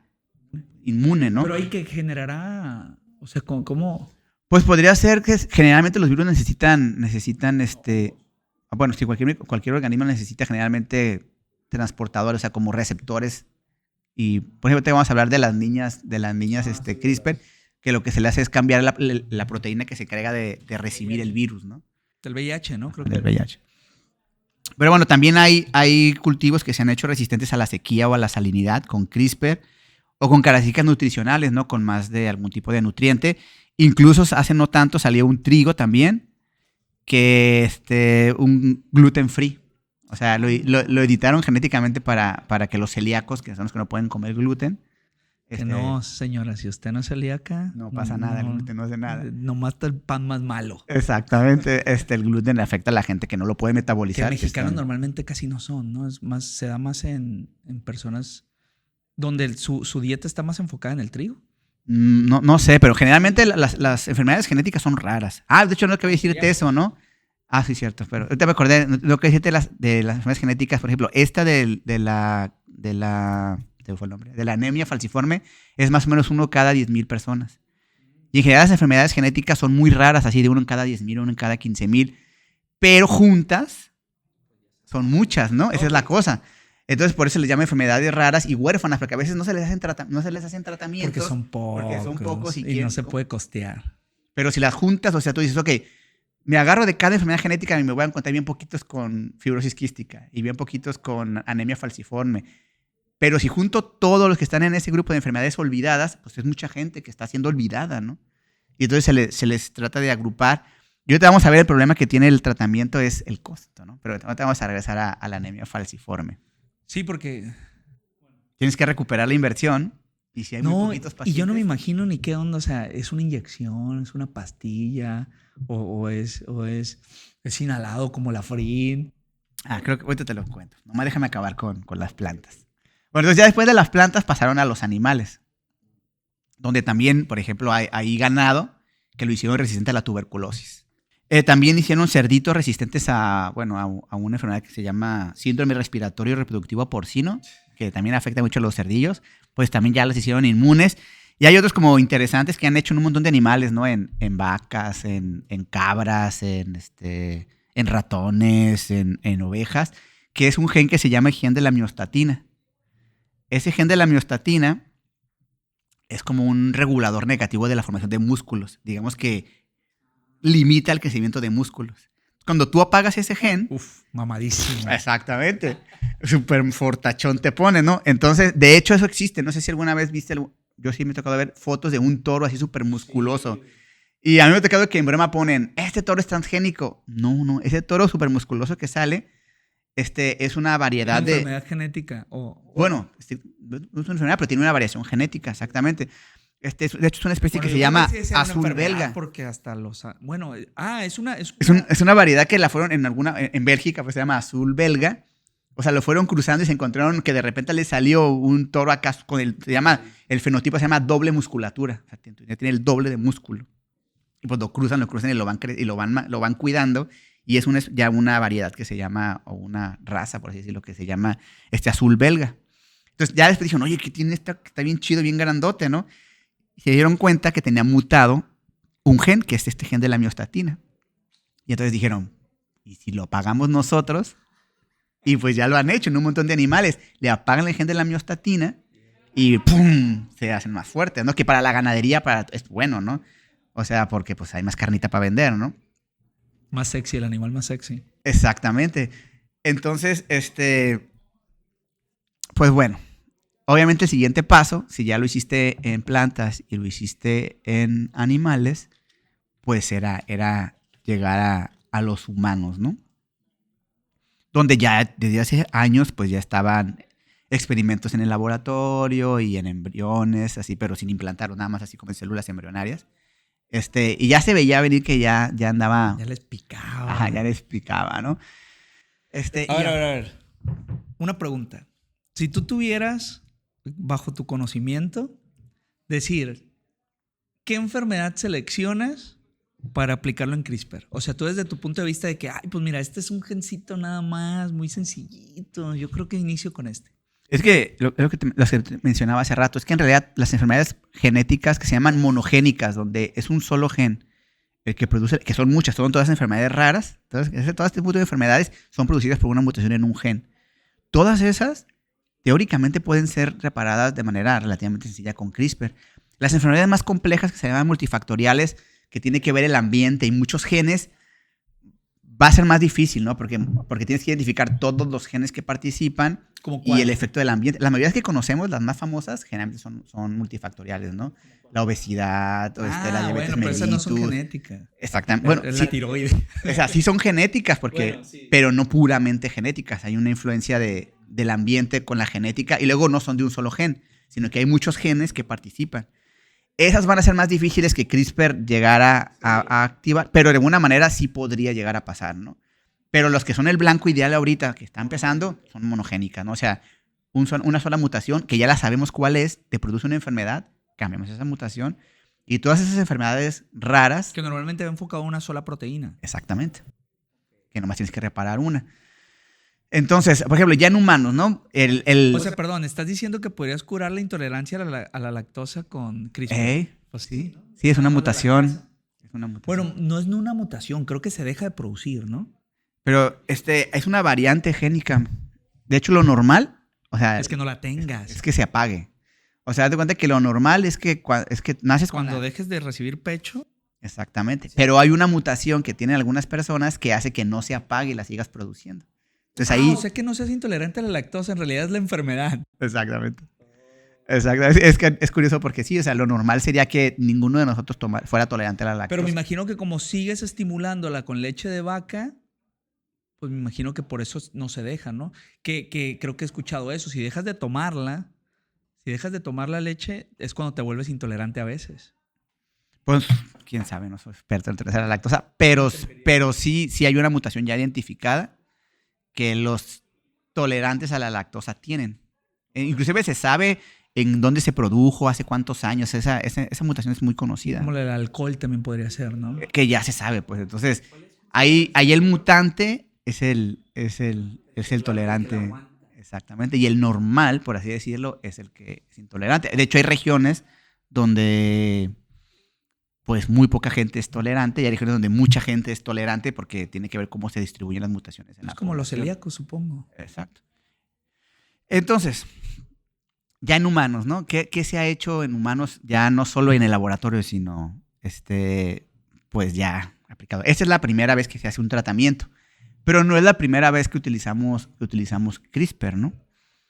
inmune, ¿no? Pero ahí que generará, o sea, ¿cómo? Pues podría ser que generalmente los virus necesitan bueno, si cualquier organismo necesita generalmente transportadores, o sea, como receptores. Y, por ejemplo, te vamos a hablar de las niñas CRISPR, que lo que se le hace es cambiar la proteína que se encarga de recibir el virus, ¿no? Del VIH, ¿no? Creo Del VIH. Pero bueno, también hay cultivos que se han hecho resistentes a la sequía o a la salinidad con CRISPR, o con características nutricionales, ¿no? Con más de algún tipo de nutriente. Incluso hace no tanto salió un trigo también, que un gluten free. O sea, lo editaron genéticamente para que los celíacos, que son los que no pueden comer gluten. Que no, señora, si usted no es celíaca... No pasa nada, el gluten no hace nada. Nomás está el pan más malo. Exactamente, el gluten le afecta a la gente que no lo puede metabolizar. Que mexicanos normalmente casi no son, ¿no? Se da más en personas... donde su dieta está más enfocada en el trigo. No sé, pero generalmente las enfermedades genéticas son raras. De hecho, no quería decirte eso, ¿no? Sí, cierto. Pero ahorita me acordé, lo que decirte de las enfermedades genéticas, por ejemplo, esta de la fue el nombre, de la anemia falciforme, es más o menos 1 cada 10,000 personas. Y en general las enfermedades genéticas son muy raras, así de 1 en cada 10,000, 1 en cada 15,000. Pero juntas son muchas, ¿no? Esa es la cosa. Entonces, por eso les llama enfermedades raras y huérfanas, porque a veces no se les hacen tratamientos. Porque son pocos y no se puede costear. Pero si las juntas, o sea, tú dices, ok, me agarro de cada enfermedad genética y me voy a encontrar bien poquitos con fibrosis quística y bien poquitos con anemia falciforme. Pero si junto todos los que están en ese grupo de enfermedades olvidadas, pues es mucha gente que está siendo olvidada, ¿no? Y entonces se les trata de agrupar. Y ahorita vamos a ver el problema que tiene el tratamiento es el costo, ¿no? Pero ahorita vamos a regresar a la anemia falciforme. Sí, porque... Tienes que recuperar la inversión y si hay muy poquitos pacientes... Y yo no me imagino ni qué onda, o sea, ¿es una inyección, es una pastilla o es inhalado como la Frin? Creo que ahorita te lo cuento. Nomás déjame acabar con las plantas. Bueno, entonces ya después de las plantas pasaron a los animales, donde también, por ejemplo, hay ganado que lo hicieron resistente a la tuberculosis. También hicieron cerditos resistentes a una enfermedad que se llama síndrome respiratorio reproductivo porcino, que también afecta mucho a los cerdillos, pues también ya los hicieron inmunes. Y hay otros como interesantes que han hecho en un montón de animales, ¿no? En vacas, en cabras, en ratones, en ovejas, que es un gen que se llama el gen de la miostatina. Ese gen de la miostatina es como un regulador negativo de la formación de músculos. Digamos que limita el crecimiento de músculos. Cuando tú apagas ese gen... Mamadísimo. Exactamente. Súper fortachón te pone, ¿no? Entonces, de hecho, eso existe. No sé si alguna vez viste... Yo sí me he tocado ver fotos de un toro así súper musculoso. Sí. Y a mí me ha tocado que en broma ponen, este toro es transgénico. No. Ese toro súper musculoso que sale, es una variedad de... enfermedad genética. Bueno, no es una enfermedad, pero tiene una variación genética, exactamente. De hecho, es una especie que se llama azul belga. Porque hasta los... Bueno, es una variedad que la fueron en Bélgica, pues se llama azul belga. O sea, lo fueron cruzando y se encontraron que de repente le salió un toro acá con el fenotipo se llama doble musculatura. O sea, ya tiene el doble de músculo. Y pues lo cruzan y lo van cuidando. Y es ya una variedad que se llama, o una raza, por así decirlo, que se llama azul belga. Entonces ya después dijeron, oye, que tiene está bien chido, bien grandote, ¿no? Y se dieron cuenta que tenía mutado un gen, que es este gen de la miostatina. Y entonces dijeron, ¿y si lo apagamos nosotros? Y pues ya lo han hecho en un montón de animales. Le apagan el gen de la miostatina y ¡pum! Se hacen más fuertes, ¿no? Que para la ganadería es bueno, ¿no? O sea, porque pues hay más carnita para vender, ¿no? Más sexy, el animal más sexy. Exactamente. Entonces, pues bueno, obviamente el siguiente paso, si ya lo hiciste en plantas y lo hiciste en animales, pues era llegar a los humanos, ¿no? Donde ya desde hace años pues ya estaban experimentos en el laboratorio y en embriones, así, pero sin implantar, nada más así como en células embrionarias. Y ya se veía venir que ya andaba... Ya les picaba. Ajá, ya les picaba, ¿no? A ver. Una pregunta. Si tú tuvieras, bajo tu conocimiento, decir, ¿qué enfermedad seleccionas para aplicarlo en CRISPR? O sea, tú desde tu punto de vista de que, ay, pues mira, este es un gencito nada más, muy sencillito. Yo creo que inicio con este. Es que lo que te mencionaba hace rato, es que en realidad las enfermedades genéticas que se llaman monogénicas, donde es un solo gen el que produce, que son muchas, son todas enfermedades raras, todas este tipo de enfermedades son producidas por una mutación en un gen. Todas esas, teóricamente, pueden ser reparadas de manera relativamente sencilla con CRISPR. Las enfermedades más complejas, que se llaman multifactoriales, que tiene que ver el ambiente y muchos genes, va a ser más difícil, ¿no? Porque tienes que identificar todos los genes que participan y el efecto del ambiente. Las mayorías que conocemos, las más famosas, generalmente son multifactoriales, ¿no? La obesidad, la diabetes pero esas no son mellitus. genéticas. Exactamente. Bueno, Es sí, la tiroides. o sea, sí son genéticas, pero no puramente genéticas. Hay una influencia del ambiente con la genética y luego no son de un solo gen, sino que hay muchos genes que participan. Esas van a ser más difíciles que CRISPR llegara a activar, pero de alguna manera sí podría llegar a pasar, ¿no? Pero los que son el blanco ideal ahorita, que está empezando, son monogénicas, ¿no? O sea, una sola mutación, que ya la sabemos cuál es, te produce una enfermedad, cambiamos esa mutación, y todas esas enfermedades raras... Que normalmente va enfocado a una sola proteína. Exactamente. Que nomás tienes que reparar una. Entonces, por ejemplo, ya en humanos, ¿no? O sea, perdón, ¿estás diciendo que podrías curar la intolerancia a la lactosa con CRISPR? Pues sí. Sí, es una mutación. Bueno, no es una mutación, creo que se deja de producir, ¿no? Pero es una variante génica. De hecho, lo normal, o sea... Es que no la tengas. Es que se apague. O sea, haz de cuenta que lo normal es que naces cuando dejes de recibir pecho. Exactamente. Sí. Pero hay una mutación que tienen algunas personas que hace que no se apague y la sigas produciendo. Entonces ahí... O sea, que no seas intolerante a la lactosa, en realidad es la enfermedad. Exactamente. Es que es curioso porque sí, o sea, lo normal sería que ninguno de nosotros fuera tolerante a la lactosa. Pero me imagino que como sigues estimulándola con leche de vaca, pues me imagino que por eso no se deja, ¿no? Que creo que he escuchado eso. Si dejas de tomar la leche, es cuando te vuelves intolerante a veces. Pues, quién sabe, no soy experto en tolerar la lactosa, pero sí hay una mutación ya identificada que los tolerantes a la lactosa tienen. Inclusive se sabe en dónde se produjo, hace cuántos años. Esa mutación es muy conocida. Como el alcohol también podría ser, ¿no? Que ya se sabe, pues. Entonces, ahí el mutante es el tolerante. Exactamente. Y el normal, por así decirlo, es el que es intolerante. De hecho, hay regiones donde pues muy poca gente es tolerante y hay regiones donde mucha gente es tolerante porque tiene que ver cómo se distribuyen las mutaciones. Es como los celíacos, supongo. Exacto. Entonces, ya en humanos, ¿no? ¿Qué se ha hecho en humanos? Ya no solo en el laboratorio, sino pues ya aplicado. Esta es la primera vez que se hace un tratamiento, pero no es la primera vez que utilizamos CRISPR, ¿no?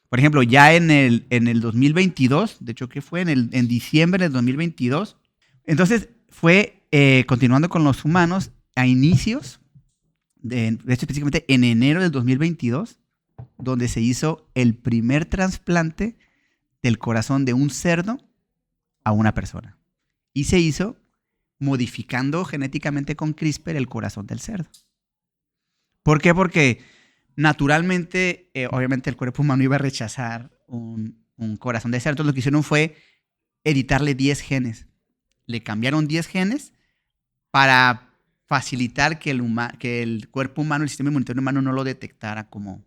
Por ejemplo, ya en el 2022, de hecho, ¿qué fue? En diciembre del 2022. Entonces, fue continuando con los humanos a inicios, de hecho, específicamente en enero del 2022, donde se hizo el primer trasplante del corazón de un cerdo a una persona. Y se hizo modificando genéticamente con CRISPR el corazón del cerdo. ¿Por qué? Porque naturalmente, obviamente el cuerpo humano iba a rechazar un corazón de cerdo. Entonces lo que hicieron fue editarle 10 genes. Le cambiaron 10 genes para facilitar que el cuerpo humano, el sistema inmunitario humano no lo detectara como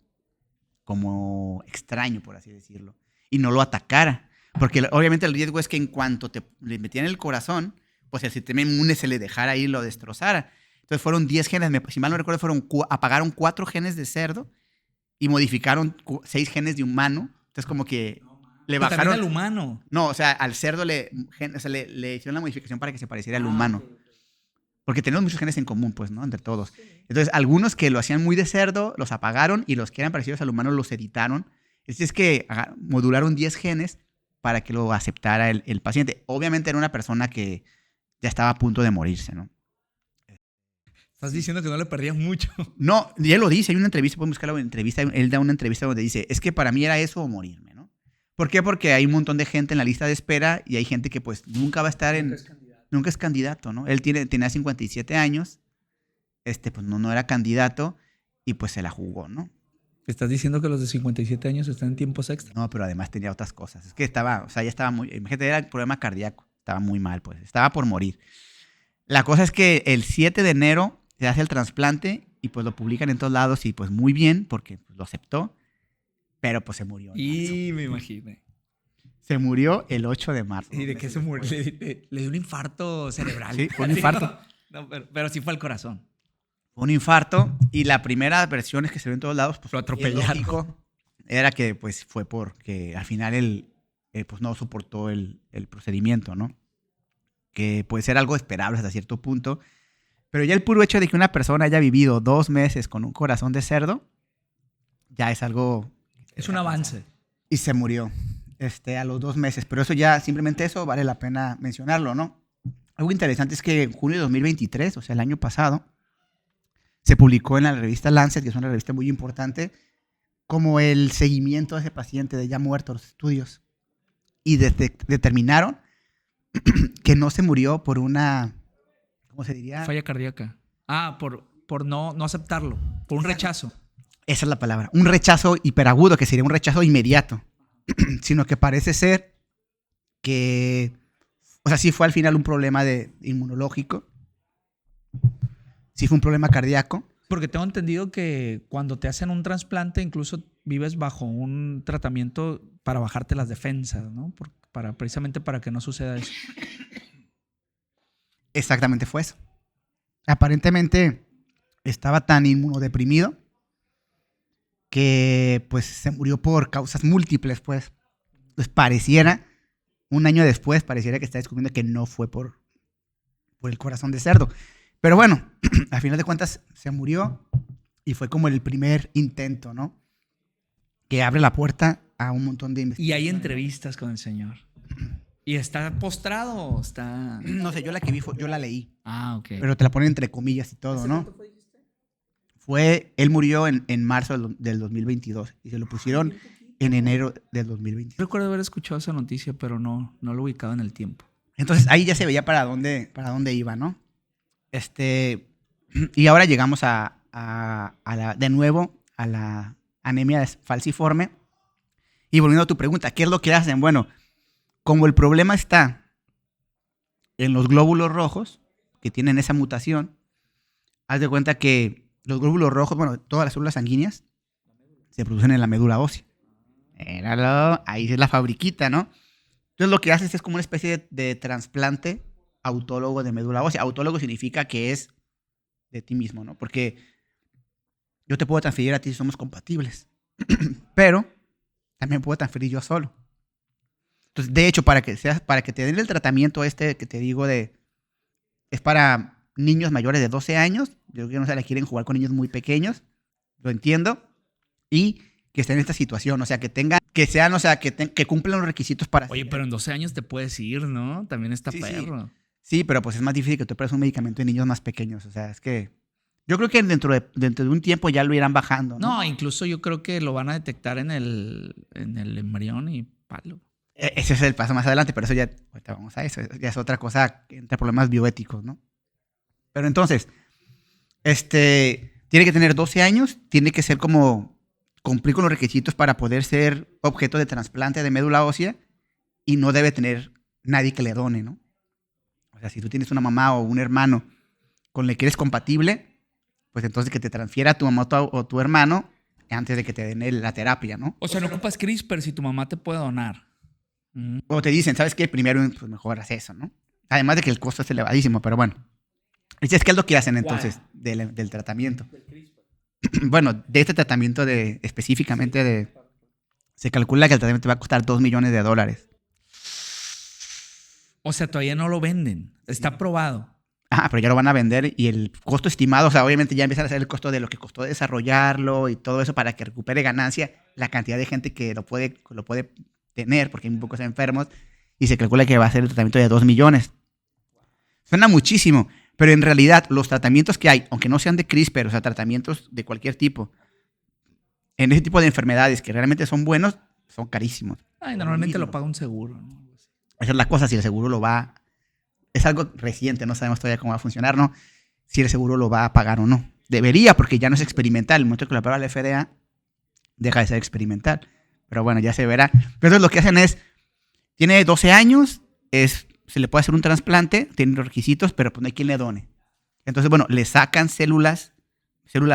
extraño, por así decirlo, y no lo atacara. Porque obviamente el riesgo es que en cuanto le metían el corazón, pues el sistema inmune se le dejara ahí y lo destrozara. Entonces fueron 10 genes, si mal no recuerdo, apagaron 4 genes de cerdo y modificaron 6 genes de humano. Entonces como que le Pero bajaron... también al humano. No, o sea, al cerdo le hicieron la modificación para que se pareciera al humano. Porque tenemos muchos genes en común, pues, ¿no? Entre todos. Entonces, algunos que lo hacían muy de cerdo, los apagaron y los que eran parecidos al humano los editaron. Es que modularon 10 genes para que lo aceptara el paciente. Obviamente era una persona que ya estaba a punto de morirse, ¿no? Estás diciendo que no le perdías mucho. No, y él lo dice, hay una entrevista, pueden buscar una entrevista, él da una entrevista donde dice, es que para mí era eso o morirme, ¿no? ¿Por qué? Porque hay un montón de gente en la lista de espera y hay gente que pues nunca va a estar nunca es candidato, ¿no? Él tenía 57 años, pues no era candidato y pues se la jugó, ¿no? ¿Estás diciendo que los de 57 años están en tiempos extra? No, pero además tenía otras cosas. Es que ya estaba muy, imagínate, era el problema cardíaco, estaba muy mal, pues, estaba por morir. La cosa es que el 7 de enero se hace el trasplante y pues lo publican en todos lados y pues muy bien porque pues, lo aceptó, pero pues se murió. Y me imaginé. Se murió el 8 de marzo. ¿Y de qué se murió? Le dio un infarto cerebral. Sí, fue un infarto. No, pero sí fue al corazón. Fue un infarto y la primera versión es que se vio en todos lados, pues lo atropellaron. Lógico, era que pues fue porque al final él pues no soportó el procedimiento, ¿no? Que puede ser algo esperable hasta cierto punto. Pero ya el puro hecho de que una persona haya vivido 2 meses con un corazón de cerdo, ya es algo... Es un avance. Y se murió a los 2 meses. Pero eso ya, simplemente eso vale la pena mencionarlo, ¿no? Algo interesante es que en junio de 2023, o sea, el año pasado, se publicó en la revista Lancet, que es una revista muy importante, como el seguimiento de ese paciente de ya muerto, los estudios. Y determinaron que no se murió por una... ¿Cómo se diría? Falla cardíaca. Por no aceptarlo. Por un rechazo. Esa es la palabra. Un rechazo hiperagudo, que sería un rechazo inmediato. Sino que parece ser que... O sea, sí fue al final un problema inmunológico. Sí fue un problema cardíaco. Porque tengo entendido que cuando te hacen un trasplante, incluso vives bajo un tratamiento para bajarte las defensas, ¿no? Precisamente para que no suceda eso. Exactamente fue eso. Aparentemente estaba tan inmunodeprimido que pues se murió por causas múltiples, pues. Pues un año después, pareciera que está descubriendo que no fue por el corazón de cerdo. Pero bueno, al final de cuentas se murió y fue como el primer intento, ¿no? Que abre la puerta a un montón de investigaciones. Y hay entrevistas con el señor. ¿Y está postrado o está...? No sé, yo la que vi, yo la leí. Ah, ok. Pero te la ponen entre comillas y todo, ¿no? Él murió en marzo del 2022 y se lo pusieron en enero del 2022. Recuerdo haber escuchado esa noticia, pero no lo ubicaba en el tiempo. Entonces ahí ya se veía para dónde iba, ¿no? Y ahora llegamos de nuevo a la anemia falciforme. Y volviendo a tu pregunta, ¿qué es lo que hacen? Bueno, como el problema está en los glóbulos rojos, que tienen esa mutación, haz de cuenta que los glóbulos rojos, bueno, todas las células sanguíneas, se producen en la médula ósea. Ahí es la fabriquita, ¿no? Entonces lo que haces es como una especie de trasplante autólogo de médula ósea. Autólogo significa que es de ti mismo, ¿no? Porque yo te puedo transferir a ti si somos compatibles, pero también puedo transferir yo solo. Entonces, de hecho, para que te den el tratamiento que te digo es para niños mayores de 12 años. Yo creo que no se la quieren jugar con niños muy pequeños, lo entiendo, y que estén en esta situación, o sea, que cumplan los requisitos para... Oye, pero en 12 años te puedes ir, ¿no? También está perro. Sí, pero pues es más difícil que tú pruebes un medicamento en niños más pequeños, o sea, es que... Yo creo que dentro de un tiempo ya lo irán bajando, ¿no? No, incluso yo creo que lo van a detectar en el embrión y palo. Ese es el paso más adelante, pero eso ya... Ahorita vamos a eso, ya es otra cosa entre problemas bioéticos, ¿no? Pero entonces, tiene que tener 12 años, tiene que ser como cumplir con los requisitos para poder ser objeto de trasplante de médula ósea y no debe tener nadie que le done, ¿no? O sea, si tú tienes una mamá o un hermano con el que eres compatible, pues entonces que te transfiera a tu mamá o tu hermano antes de que te den la terapia, ¿no? O sea, no ocupas CRISPR si tu mamá te puede donar. O te dicen, ¿sabes qué? Primero, pues mejor haz eso, ¿no? Además de que el costo es elevadísimo, pero bueno. Es que es lo que hacen entonces del tratamiento. Bueno, de este tratamiento específicamente se calcula que el tratamiento va a costar $2 millones. O sea, todavía no lo venden. Está probado. Pero ya lo van a vender y el costo estimado, o sea, obviamente ya empiezan a hacer el costo de lo que costó desarrollarlo y todo eso para que recupere ganancia la cantidad de gente que lo puede tener, porque hay muy pocos enfermos, y se calcula que va a ser el tratamiento de 2 millones. Suena muchísimo, pero en realidad los tratamientos que hay, aunque no sean de CRISPR, o sea, tratamientos de cualquier tipo, en ese tipo de enfermedades que realmente son buenos, son carísimos. Normalmente lo paga un seguro, ¿no? Esa es la cosa, si el seguro lo va... Es algo reciente, no sabemos todavía cómo va a funcionar, ¿no? Si el seguro lo va a pagar o no. Debería, porque ya no es experimental. El momento que lo aprueba la FDA, deja de ser experimental. Pero bueno, ya se verá. Pero entonces lo que hacen es, tiene 12 años, se le puede hacer un trasplante, tiene los requisitos, pero pues no hay quien le done. Entonces, bueno, le sacan células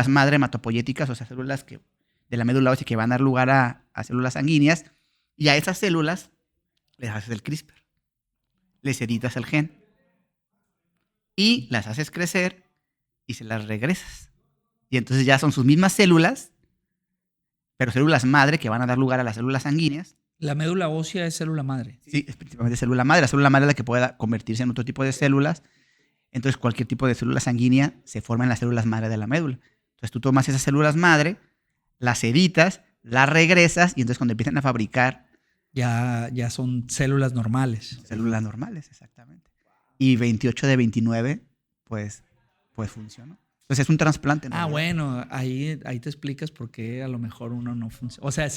madre hematopoyéticas, o sea, células de la médula ósea que van a dar lugar a células sanguíneas, y a esas células les haces el CRISPR. Les editas el gen. Y las haces crecer y se las regresas. Y entonces ya son sus mismas células, pero células madre que van a dar lugar a las células sanguíneas. La médula ósea es célula madre. Sí, es principalmente célula madre. La célula madre es la que pueda convertirse en otro tipo de células. Entonces cualquier tipo de célula sanguínea se forma en las células madre de la médula. Entonces tú tomas esas células madre, las editas, las regresas y entonces cuando empiezan a fabricar... Ya son células normales. Células normales, exactamente. Y 28 de 29, pues funcionó. Entonces es un trasplante, ¿no? Bueno, ahí te explicas por qué a lo mejor uno no funciona. O sea,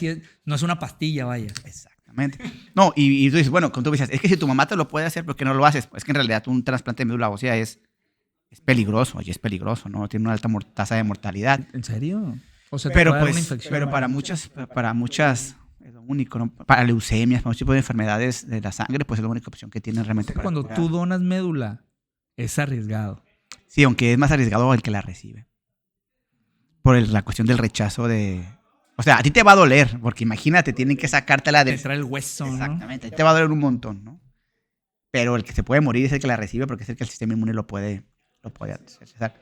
no es una pastilla, vaya. Exactamente. No, y tú dices, bueno, como tú dices, es que si tu mamá te lo puede hacer, ¿por qué no lo haces? Es que en realidad un trasplante de médula ósea es peligroso, y es peligroso, ¿no? Tiene una alta tasa de mortalidad. ¿En serio? O sea, pero para muchas, es lo único, ¿no? Para leucemias, para muchos tipos de enfermedades de la sangre, pues es la única opción que tienen realmente. Cuando tú donas médula, es arriesgado. Sí, aunque es más arriesgado el que la recibe. Por la cuestión del rechazo de... O sea, a ti te va a doler, porque imagínate, tienen que sacártela de... Te trae el hueso, exactamente, ¿no? Te va a doler un montón, ¿no? Pero el que se puede morir es el que la recibe porque es el que el sistema inmune lo puede accesar.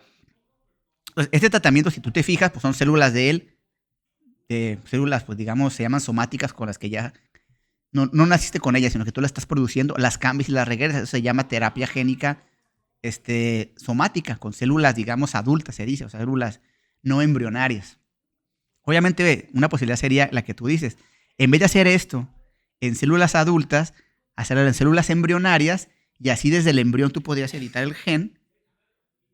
Entonces, este tratamiento, si tú te fijas, pues son células de él, células, pues digamos, se llaman somáticas con las que ya no naciste con ellas, sino que tú las estás produciendo, las cambias y las regresas. Eso se llama terapia génica somática, con células, digamos, adultas, se dice, o sea, células no embrionarias. Obviamente, una posibilidad sería la que tú dices. En vez de hacer esto en células adultas, hacerlo en células embrionarias, y así desde el embrión tú podrías editar el gen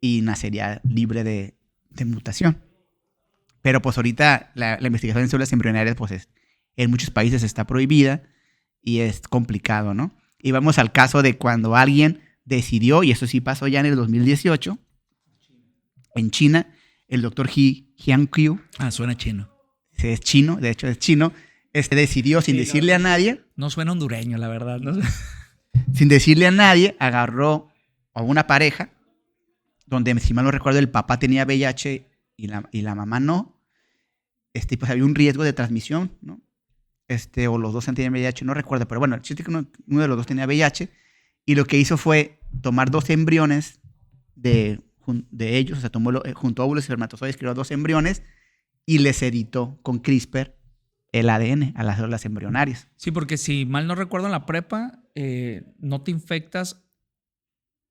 y nacería libre de mutación. Pero pues ahorita la investigación en células embrionarias pues en muchos países está prohibida y es complicado, ¿no? Y vamos al caso de cuando alguien decidió, y eso sí pasó ya en el 2018, en China, el doctor He Jiankui. Suena chino. Es chino, de hecho es chino. Decidió sin decirle a nadie. No suena hondureño, la verdad. ¿No? Sin decirle a nadie, agarró a una pareja donde, si mal no recuerdo, el papá tenía VIH y la mamá no. Pues había un riesgo de transmisión, ¿no? O los dos tenían VIH, no recuerdo, pero bueno, el chiste es que uno de los dos tenía VIH, y lo que hizo fue tomar 2 embriones de ellos, o sea, juntó óvulos y espermatozoides, creó 2 embriones y les editó con CRISPR el ADN a las células embrionarias. Sí, porque si mal no recuerdo, en la prepa no te infectas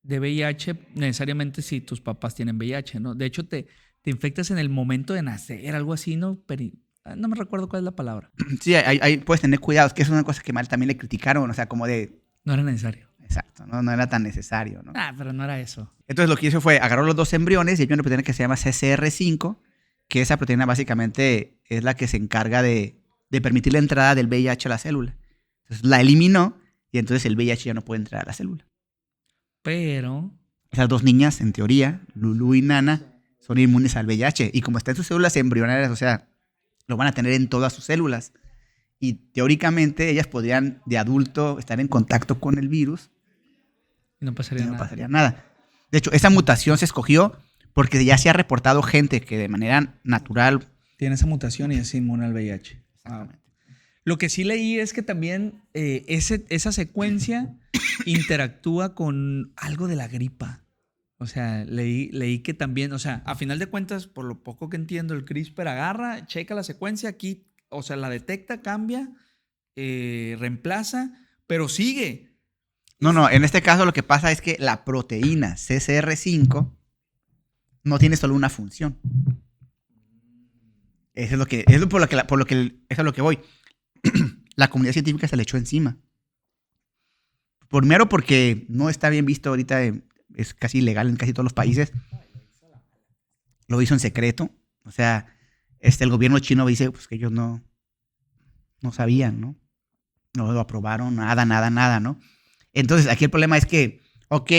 de VIH necesariamente si tus papás tienen VIH, ¿no? De hecho, te infectas en el momento de nacer, algo así, ¿no? No me recuerdo cuál es la palabra. Sí, ahí puedes tener cuidado, que es una cosa que mal también le criticaron, o sea, como de... No era necesario. Exacto, no era tan necesario, ¿no? Pero no era eso. Entonces lo que hizo fue agarró los 2 embriones y hay una proteína que se llama CCR5, que esa proteína básicamente es la que se encarga de permitir la entrada del VIH a la célula. Entonces la eliminó y entonces el VIH ya no puede entrar a la célula. Pero... Esas 2 niñas, en teoría, Lulu y Nana, son inmunes al VIH. Y como está en sus células embrionarias, o sea, lo van a tener en todas sus células. Y teóricamente ellas podrían, de adulto, estar en contacto con el virus. Y no pasaría nada. De hecho, esa mutación se escogió porque ya se ha reportado gente que de manera natural... tiene esa mutación y es inmune al VIH. Exactamente. Lo que sí leí es que también esa secuencia interactúa con algo de la gripa. O sea, leí que también, o sea, a final de cuentas, por lo poco que entiendo, el CRISPR agarra, checa la secuencia aquí, o sea, la detecta, cambia, reemplaza, pero sigue. No, en este caso lo que pasa es que la proteína CCR5 no tiene solo una función. Eso es lo que voy. La comunidad científica se le echó encima. Primero porque no está bien visto ahorita, es casi ilegal en casi todos los países. Lo hizo en secreto. O sea, el gobierno chino dice pues, que ellos no sabían, ¿no? No lo aprobaron, nada, ¿no? Entonces, aquí el problema es que, ok,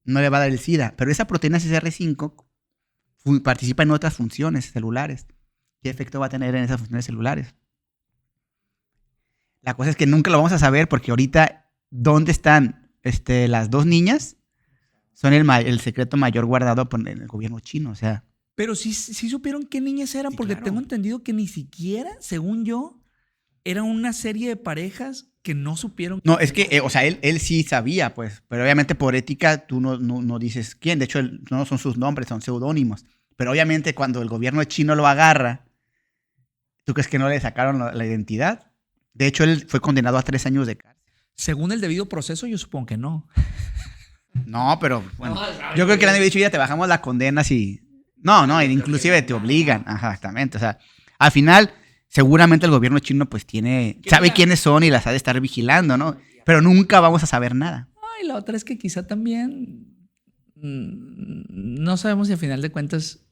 no le va a dar el SIDA, pero esa proteína CCR5 participa en otras funciones celulares. ¿Qué efecto va a tener en esas funciones celulares? La cosa es que nunca lo vamos a saber porque ahorita, ¿dónde están las dos niñas? Son el secreto mayor guardado en el gobierno chino, o sea. Pero sí supieron qué niñas eran, Sí, porque claro. tengo entendido que ni siquiera, según yo, era una serie de parejas que no supieron. No, es que, o sea, él sí sabía, pues, pero obviamente por ética tú no dices quién. De hecho, no son sus nombres, son seudónimos. Pero obviamente cuando el gobierno chino lo agarra, ¿tú crees que no le sacaron la identidad? De hecho, él fue condenado a 3 años de cárcel. Según el debido proceso, yo supongo que no. No, pero bueno, yo creo que le han dicho, ya te bajamos la condena si... No, inclusive te obligan. Ajá, exactamente. O sea, al final, seguramente el gobierno chino pues sabe quiénes son y las ha de estar vigilando, ¿no? Pero nunca vamos a saber nada. Y la otra es que quizá también no sabemos si al final de cuentas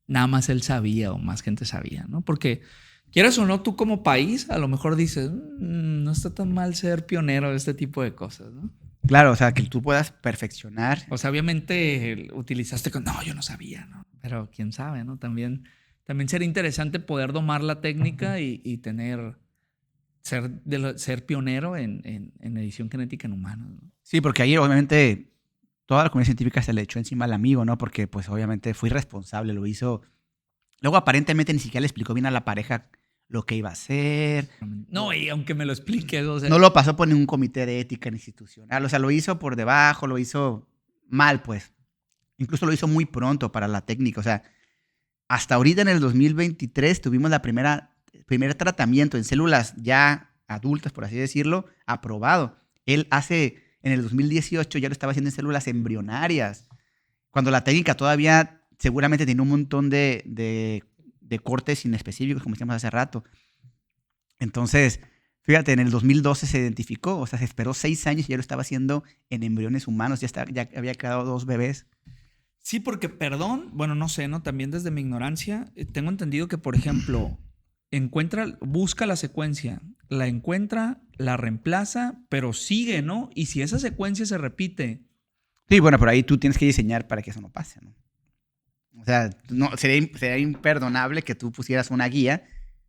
nada más él sabía o más gente sabía, ¿no? Porque quieras o no, tú como país a lo mejor dices, no está tan mal ser pionero de este tipo de cosas, ¿no? Claro, o sea, que tú puedas perfeccionar. O sea, obviamente utilizaste no, yo no sabía, ¿no? Pero quién sabe, ¿no? También sería interesante poder domar la técnica y ser pionero en edición genética en humanos, ¿no? Sí, porque ahí obviamente toda la comunidad científica se le echó encima al amigo, ¿no? Porque pues obviamente fue irresponsable, lo hizo. Luego aparentemente ni siquiera le explicó bien a la pareja lo que iba a hacer. No, y aunque me lo expliques, o sea, No lo pasó por ningún comité de ética institucional, o sea, lo hizo por debajo, lo hizo mal, pues. Incluso lo hizo muy pronto para la técnica, o sea, hasta ahorita en el 2023 tuvimos primer tratamiento en células ya adultas, por así decirlo, aprobado. En el 2018 ya lo estaba haciendo en células embrionarias, cuando la técnica todavía seguramente tiene un montón de cortes inespecíficos, como decíamos hace rato. Entonces, fíjate, en el 2012 se identificó, o sea, se esperó 6 años y ya lo estaba haciendo en embriones humanos, ya había creado 2 bebés. Sí, porque, perdón, bueno, no sé, ¿no? También desde mi ignorancia, tengo entendido que, por ejemplo, busca la secuencia, la encuentra, la reemplaza, pero sigue, ¿no? Y si esa secuencia se repite. Sí, bueno, por ahí tú tienes que diseñar para que eso no pase, ¿no? O sea, sería imperdonable que tú pusieras una guía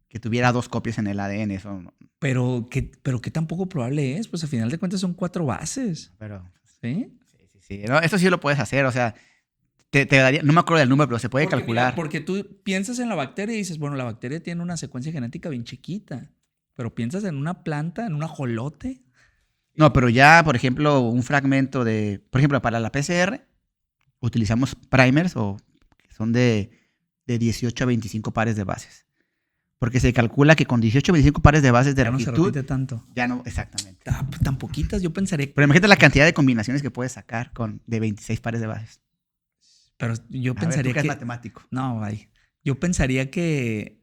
que tuviera 2 copias en el ADN, eso no. Pero qué tan poco probable es, pues al final de cuentas son 4 bases. Pero, ¿Sí? Sí. No, eso sí lo puedes hacer, o sea, te daría, no me acuerdo del número, pero se puede calcular. Mira, porque tú piensas en la bacteria y dices, bueno, la bacteria tiene una secuencia genética bien chiquita, pero piensas en una planta, en un ajolote. No, pero ya, por ejemplo, un fragmento por ejemplo, para la PCR, utilizamos primers que son de 18 a 25 pares de bases. Porque se calcula que con 18 o 25 pares de bases de longitud... Ya no se repite tanto. Ya no, exactamente. Tan poquitas, yo pensaría... Pero imagínate la cantidad de combinaciones que puedes sacar de 26 pares de bases. Pero yo pensaría a ver, ¿tú qué que... es matemático? No, vaya. Yo pensaría que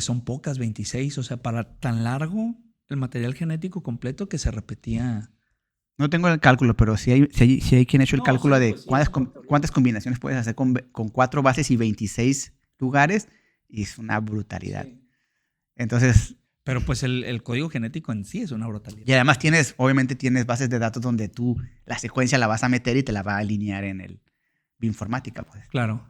son pocas, 26. O sea, para tan largo el material genético completo que se repetía... No tengo el cálculo, pero sí hay quien ha hecho el cálculo de cuántas combinaciones puedes hacer con 4 bases y 26 lugares. Y es una brutalidad. Sí. Entonces... Pero pues el código genético en sí es una brutalidad. Y además obviamente tienes bases de datos donde tú la secuencia la vas a meter y te la va a alinear en el bioinformática, pues. Claro.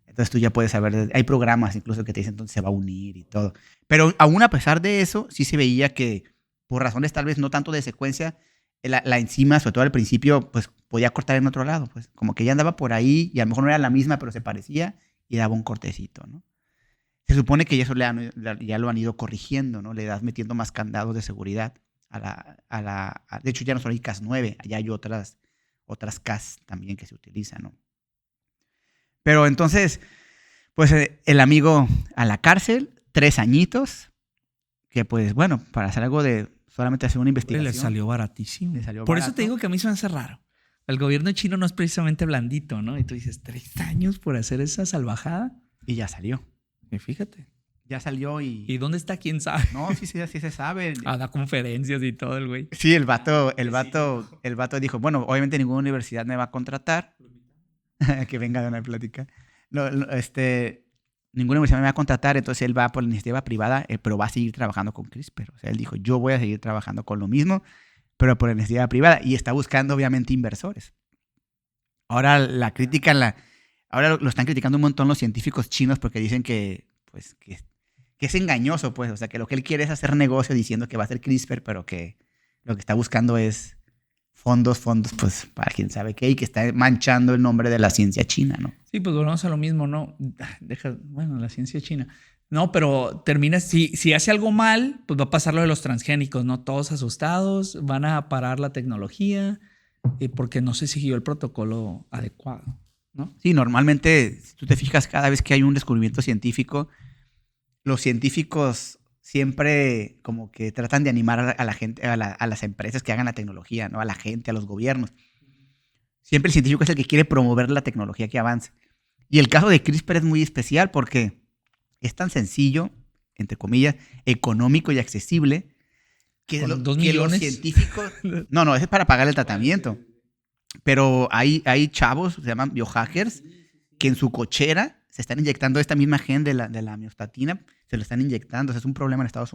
Entonces tú ya puedes saber, hay programas incluso que te dicen dónde se va a unir y todo. Pero aún a pesar de eso, sí se veía que por razones tal vez no tanto de secuencia, la enzima, sobre todo al principio, pues podía cortar en otro lado, pues como que ya andaba por ahí y a lo mejor no era la misma, pero se parecía y daba un cortecito, ¿no? Se supone que eso ya lo han ido corrigiendo, ¿no? Le das metiendo más candados de seguridad de hecho, ya no solo hay Cas9, ya hay otras Cas también que se utilizan, ¿no? Pero entonces, pues el amigo a la cárcel, 3 añitos, que pues bueno, para hacer algo de solamente hacer una investigación. Le salió baratísimo. Le salió Por barato. eso te digo que a mí se me hace raro. El gobierno chino no es precisamente blandito, ¿no? Y tú dices, 3 años por hacer esa salvajada. Y ya salió. Y fíjate. Ya salió y... ¿Y dónde está? ¿Quién sabe? No, sí se sabe. Da conferencias y todo el güey. Sí, el vato dijo, bueno, obviamente ninguna universidad me va a contratar. Que venga a una plática. Ninguna universidad me va a contratar, entonces él va por la iniciativa privada, pero va a seguir trabajando con CRISPR. O sea, él dijo, yo voy a seguir trabajando con lo mismo, pero por la iniciativa privada. Y está buscando, obviamente, inversores. Ahora ahora lo están criticando un montón los científicos chinos porque dicen que es engañoso, pues. O sea, que lo que él quiere es hacer negocio diciendo que va a hacer CRISPR, pero que lo que está buscando es fondos, pues, para quién sabe qué, y que está manchando el nombre de la ciencia china, ¿no? Sí, pues volvemos a lo mismo, ¿no? La ciencia china. No, pero termina, si hace algo mal, pues va a pasar lo de los transgénicos, ¿no? Todos asustados, van a parar la tecnología, porque no se siguió el protocolo adecuado, ¿no? Sí, normalmente, si tú te fijas, cada vez que hay un descubrimiento científico, los científicos siempre como que tratan de animar a la gente, a las empresas que hagan la tecnología, ¿no? A la gente, a los gobiernos. Siempre el científico es el que quiere promover la tecnología que avance. Y el caso de CRISPR es muy especial porque es tan sencillo, entre comillas, económico y accesible, que los científicos... No, ese es para pagar el tratamiento. Pero hay chavos, se llaman biohackers, que en su cochera se están inyectando esta misma gen de la miostatina, se lo están inyectando. O sea, es un problema en Estados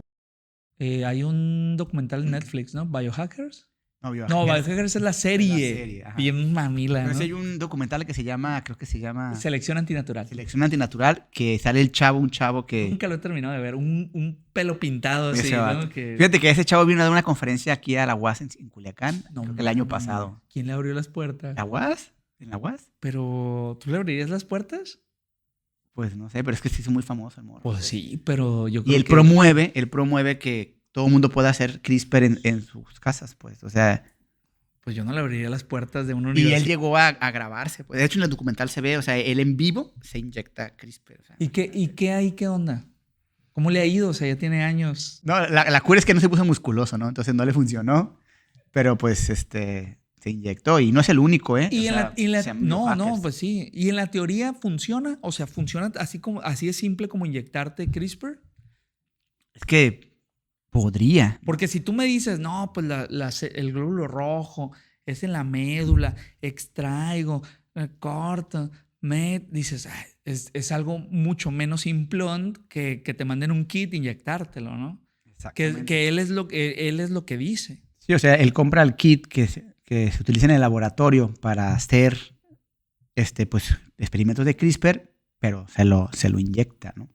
Unidos. Hay un documental en Netflix, ¿no? ¿Biohackers? No, Biohackers es la serie. Bien mamila, pero ¿no? hay un documental creo que se llama... Selección Antinatural. Selección Antinatural, que sale un chavo que... Nunca lo he terminado de ver. Un pelo pintado así, ¿no? Fíjate que ese chavo vino a dar una conferencia aquí a la UAS en Culiacán, creo que el año pasado. ¿Quién le abrió las puertas? ¿La UAS? ¿En la UAS? ¿Pero tú le abrirías las puertas? Pues no sé, pero es que sí es muy famoso el morro. Pues sí, pero yo creo que... Y él promueve que todo el mundo pueda hacer CRISPR en sus casas, pues, o sea... Pues yo no le abriría las puertas de una universidad. Y él llegó a grabarse, pues. De hecho, en el documental se ve, o sea, él en vivo se inyecta CRISPR. O sea, ¿Y qué hay? ¿Qué onda? ¿Cómo le ha ido? O sea, ya tiene años. No, la cura es que no se puso musculoso, ¿no? Entonces no le funcionó, pero pues se inyectó y no es el único, ¿eh? No, pues sí. ¿Y en la teoría funciona? O sea, ¿funciona así de simple como inyectarte CRISPR? Es que podría. Porque si tú me dices, no, pues el glóbulo rojo es en la médula, extraigo, corto, dices, es algo mucho menos simplón que te manden un kit e inyectártelo, ¿no? Exactamente. Que él es lo que dice. Sí, o sea, él compra el kit que se utiliza en el laboratorio para hacer pues, experimentos de CRISPR, pero se lo inyecta, ¿no?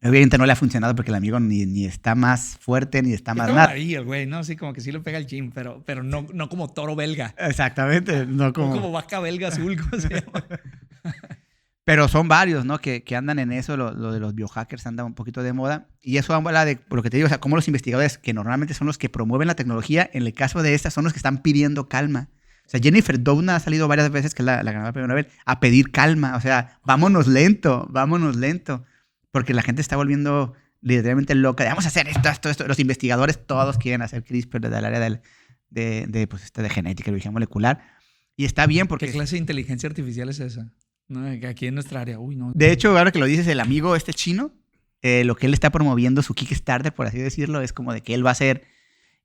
Obviamente no le ha funcionado porque el amigo ni está más fuerte ni está más nada. Ahí el güey, ¿no? Así como que sí le pega el gym, pero no como toro belga. Exactamente. No como vaca belga azul, ¿cómo se llama? Pero son varios, ¿no? Que andan en eso, lo de los biohackers anda un poquito de moda. Y eso habla de, por lo que te digo, o sea, cómo los investigadores, que normalmente son los que promueven la tecnología, en el caso de estas, son los que están pidiendo calma. O sea, Jennifer Doudna ha salido varias veces, que es la ganadora del premio Nobel, a pedir calma. O sea, vámonos lento. Porque la gente está volviendo literalmente loca. Vamos a hacer esto. Los investigadores todos quieren hacer CRISPR desde el área de genética, biología molecular. Y está bien porque... ¿Qué clase de inteligencia artificial es esa? No, aquí en nuestra área. Uy, no. De hecho, ahora que lo dices, el amigo chino, lo que él está promoviendo, su Kickstarter, por así decirlo, es como de que él va a hacer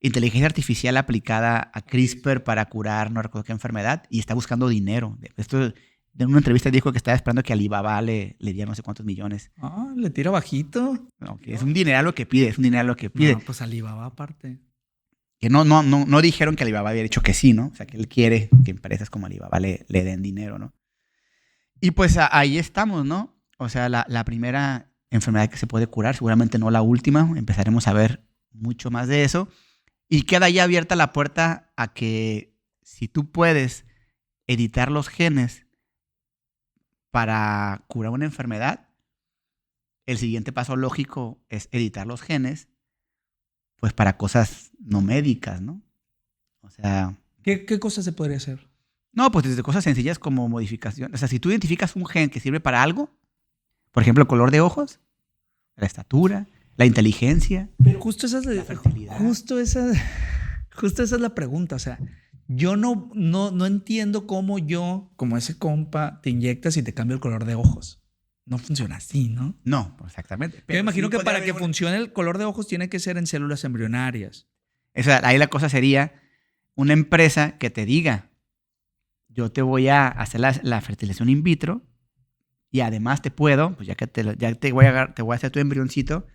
inteligencia artificial aplicada a CRISPR para curar no recuerdo qué enfermedad y está buscando dinero. Esto... En una entrevista dijo que estaba esperando que Alibaba le diera no sé cuántos millones. Le tira bajito. No, que es un dineral lo que pide, No, pues Alibaba aparte. Que no dijeron que Alibaba había dicho que sí, ¿no? O sea, que él quiere que empresas como Alibaba le den dinero, ¿no? Y pues ahí estamos, ¿no? O sea, la primera enfermedad que se puede curar, seguramente no la última. Empezaremos a ver mucho más de eso. Y queda ahí abierta la puerta a que si tú puedes editar los genes para curar una enfermedad, el siguiente paso lógico es editar los genes, pues para cosas no médicas, ¿no? O sea, ¿Qué cosas se podría hacer? no, pues desde cosas sencillas como modificación. O sea, si tú identificas un gen que sirve para algo, por ejemplo, el color de ojos, la estatura, la inteligencia, Pero justo esa es la fertilidad. justo esa es la pregunta. O sea, yo no entiendo cómo yo, como ese compa, te inyectas y te cambio el color de ojos. No funciona así, ¿no? No, exactamente. Yo me Pero imagino sí que podría para haber que funcione el color de ojos tiene que ser en células embrionarias. O sea, ahí la cosa sería una empresa que te diga, yo te voy a hacer la fertilización in vitro y además te puedo, pues ya te voy a hacer tu embrioncito,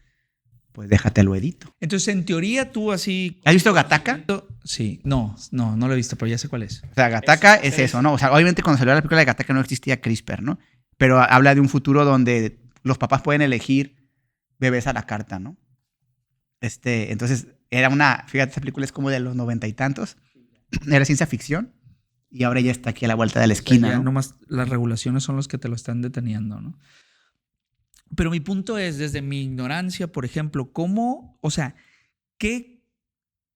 pues déjatelo edito. Entonces, en teoría, tú así. ¿Has visto Gattaca? Sí, no lo he visto, pero ya sé cuál es. O sea, Gattaca es eso, ¿no? O sea, obviamente cuando salió la película de Gattaca no existía CRISPR, ¿no? Pero habla de un futuro donde los papás pueden elegir bebés a la carta, ¿no? Entonces, fíjate, esa película es como de los 90 y tantos, era ciencia ficción, y ahora ya está aquí a la vuelta de la esquina, O sea, ya ¿no? nomás las regulaciones son los que te lo están deteniendo, ¿no? Pero mi punto es, desde mi ignorancia, por ejemplo, ¿cómo, o sea,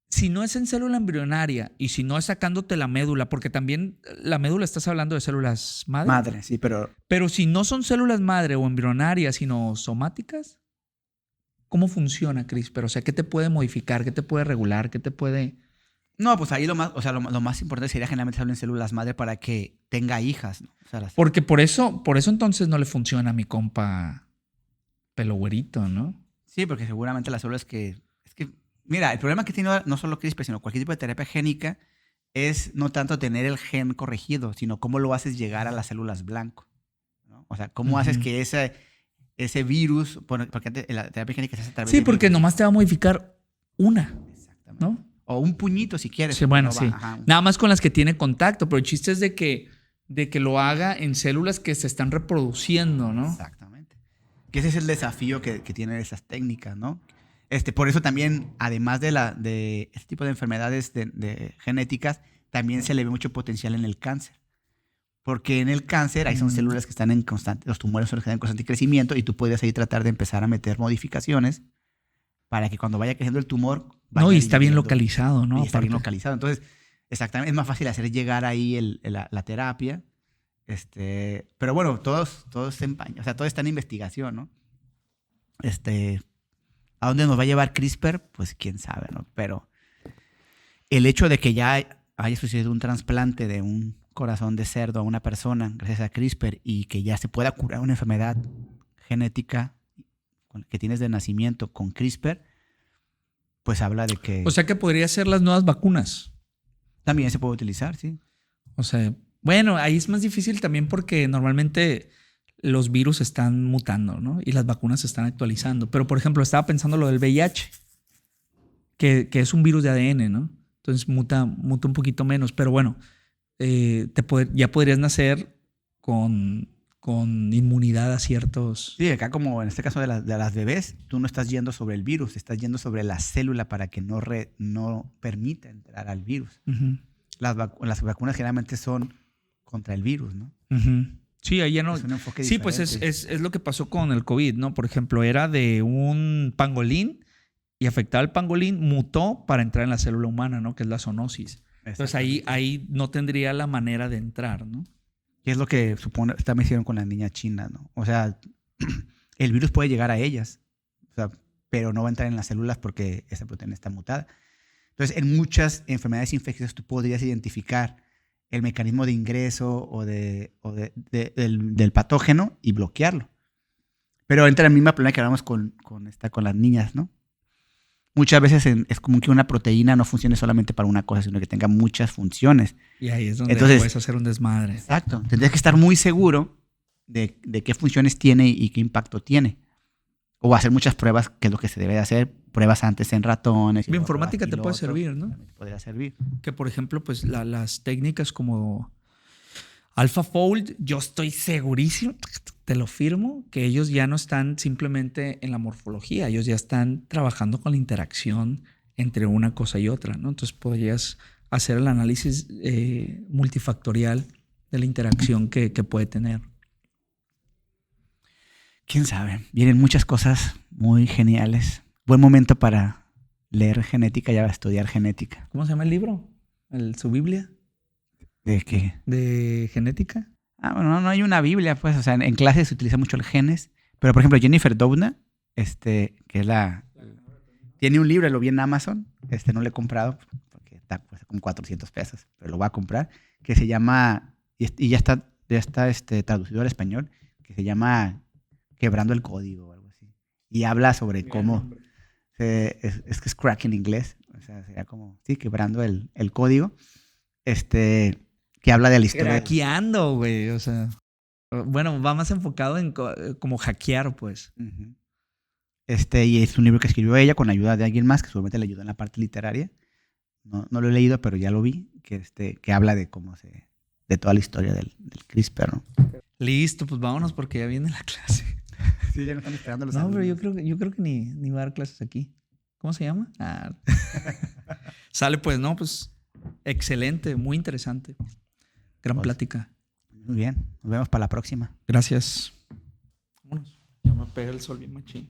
si no es en célula embrionaria y si no es sacándote la médula, porque también la médula estás hablando de células madre? Madre, sí, Pero si no son células madre o embrionarias, sino somáticas, ¿cómo funciona CRISPR? O sea, ¿qué te puede modificar? ¿Qué te puede regular? ¿Qué te puede...? No, pues ahí lo más importante sería generalmente hacerlo en células madre para que tenga hijas, ¿no? O sea, Porque por eso entonces no le funciona a mi compa pelo güerito, ¿no? sí, porque seguramente las células mira, el problema que tiene no solo CRISPR, sino cualquier tipo de terapia génica es no tanto tener el gen corregido, sino cómo lo haces llegar a las células blanco, ¿no? O sea, cómo haces que ese virus, porque antes la terapia génica se hace a través Sí, de porque virus. nomás te va a modificar una, Exactamente. ¿no? O un puñito si quieres. Sí, bueno, no sí. ajá. Nada más con las que tiene contacto, pero el chiste es de que lo haga en células que se están reproduciendo, ¿no? Exactamente. Que ese es el desafío que tienen esas técnicas, ¿no? Por eso también, además de este tipo de enfermedades de genéticas, también se le ve mucho potencial en el cáncer. Porque en el cáncer ahí son células que están en constante, los tumores son los que están en constante crecimiento y tú puedes ahí tratar de empezar a meter modificaciones para que cuando vaya creciendo el tumor vaya No, y está bien dividiendo. localizado, ¿no? Y está bien Aparte. localizado. Entonces, exactamente, es más fácil hacer llegar ahí la terapia. Pero bueno, todos se empañan, o sea, todo está en investigación, ¿no? ¿A dónde nos va a llevar CRISPR? Pues quién sabe, ¿no? Pero el hecho de que ya haya sucedido un trasplante de un corazón de cerdo a una persona gracias a CRISPR y que ya se pueda curar una enfermedad genética que tienes de nacimiento con CRISPR, pues habla de que O sea que podría ser las nuevas vacunas. también se puede utilizar, sí. O sea, bueno, ahí es más difícil también porque normalmente los virus están mutando, ¿no? Y las vacunas se están actualizando. Pero, por ejemplo, estaba pensando lo del VIH, que es un virus de ADN, ¿no? Entonces muta un poquito menos. Pero bueno, ya podrías nacer con inmunidad a ciertos... Sí, acá como en este caso de las bebés, tú no estás yendo sobre el virus, estás yendo sobre la célula para que no permita entrar al virus. Uh-huh. Las vacunas generalmente son contra el virus, ¿no? Uh-huh. Sí, ahí ya no. Es un enfoque Sí, pues diferente. es lo que pasó con el COVID, ¿no? Por ejemplo, era de un pangolín y afectaba al pangolín, mutó para entrar en la célula humana, ¿no? Que es la zoonosis. Entonces ahí no tendría la manera de entrar, ¿no? Que es lo que también hicieron con las niñas chinas, ¿no? O sea, el virus puede llegar a ellas, o sea, pero no va a entrar en las células porque esa proteína está mutada. Entonces, en muchas enfermedades infecciosas tú podrías identificar el mecanismo de ingreso del patógeno y bloquearlo. Pero entra en el mismo problema que hablamos con las niñas, ¿no? Muchas veces es como que una proteína no funcione solamente para una cosa, sino que tenga muchas funciones. Y ahí es donde Entonces, puedes hacer un desmadre. Exacto. Tendrías que estar muy seguro de qué funciones tiene y qué impacto tiene. O hacer muchas pruebas, que es lo que se debe de hacer. Pruebas antes en ratones. Bioinformática te puede servir, ¿no? Podría servir. Que, por ejemplo, pues las técnicas como AlphaFold, yo estoy segurísimo, te lo firmo, que ellos ya no están simplemente en la morfología, ellos ya están trabajando con la interacción entre una cosa y otra, ¿no? Entonces podrías hacer el análisis multifactorial de la interacción que puede tener. quién sabe. Vienen muchas cosas muy geniales. Buen momento para leer genética y estudiar genética. ¿Cómo se llama el libro? ¿Su Biblia? ¿De qué? ¿De genética? Bueno, no hay una Biblia, pues. O sea, en clase se utiliza mucho el genes. Pero, por ejemplo, Jennifer Doudna, que es tiene un libro, lo vi en Amazon. No lo he comprado porque está como 400 pesos, pero lo voy a comprar. Que se llama, y ya está traducido al español, que se llama Quebrando el Código o algo así. Y habla sobre cómo... es que es crack en inglés. O sea, sería como, sí, quebrando el código. Que habla de la historia. Hackeando, güey. O sea, bueno, va más enfocado en como hackear, pues. Uh-huh. Y es un libro que escribió ella con ayuda de alguien más, que seguramente le ayudó en la parte literaria. No lo he leído, pero ya lo vi, que habla de cómo de toda la historia del CRISPR, ¿no? Listo, pues vámonos porque ya viene la clase. Sí, ya no están esperando los No, alumnos. pero yo creo que ni va a dar clases aquí. ¿Cómo se llama? Sale pues, no, pues excelente, muy interesante. Gran plática. Muy bien, nos vemos para la próxima. Gracias. Vámonos. Ya me pega el sol bien machín.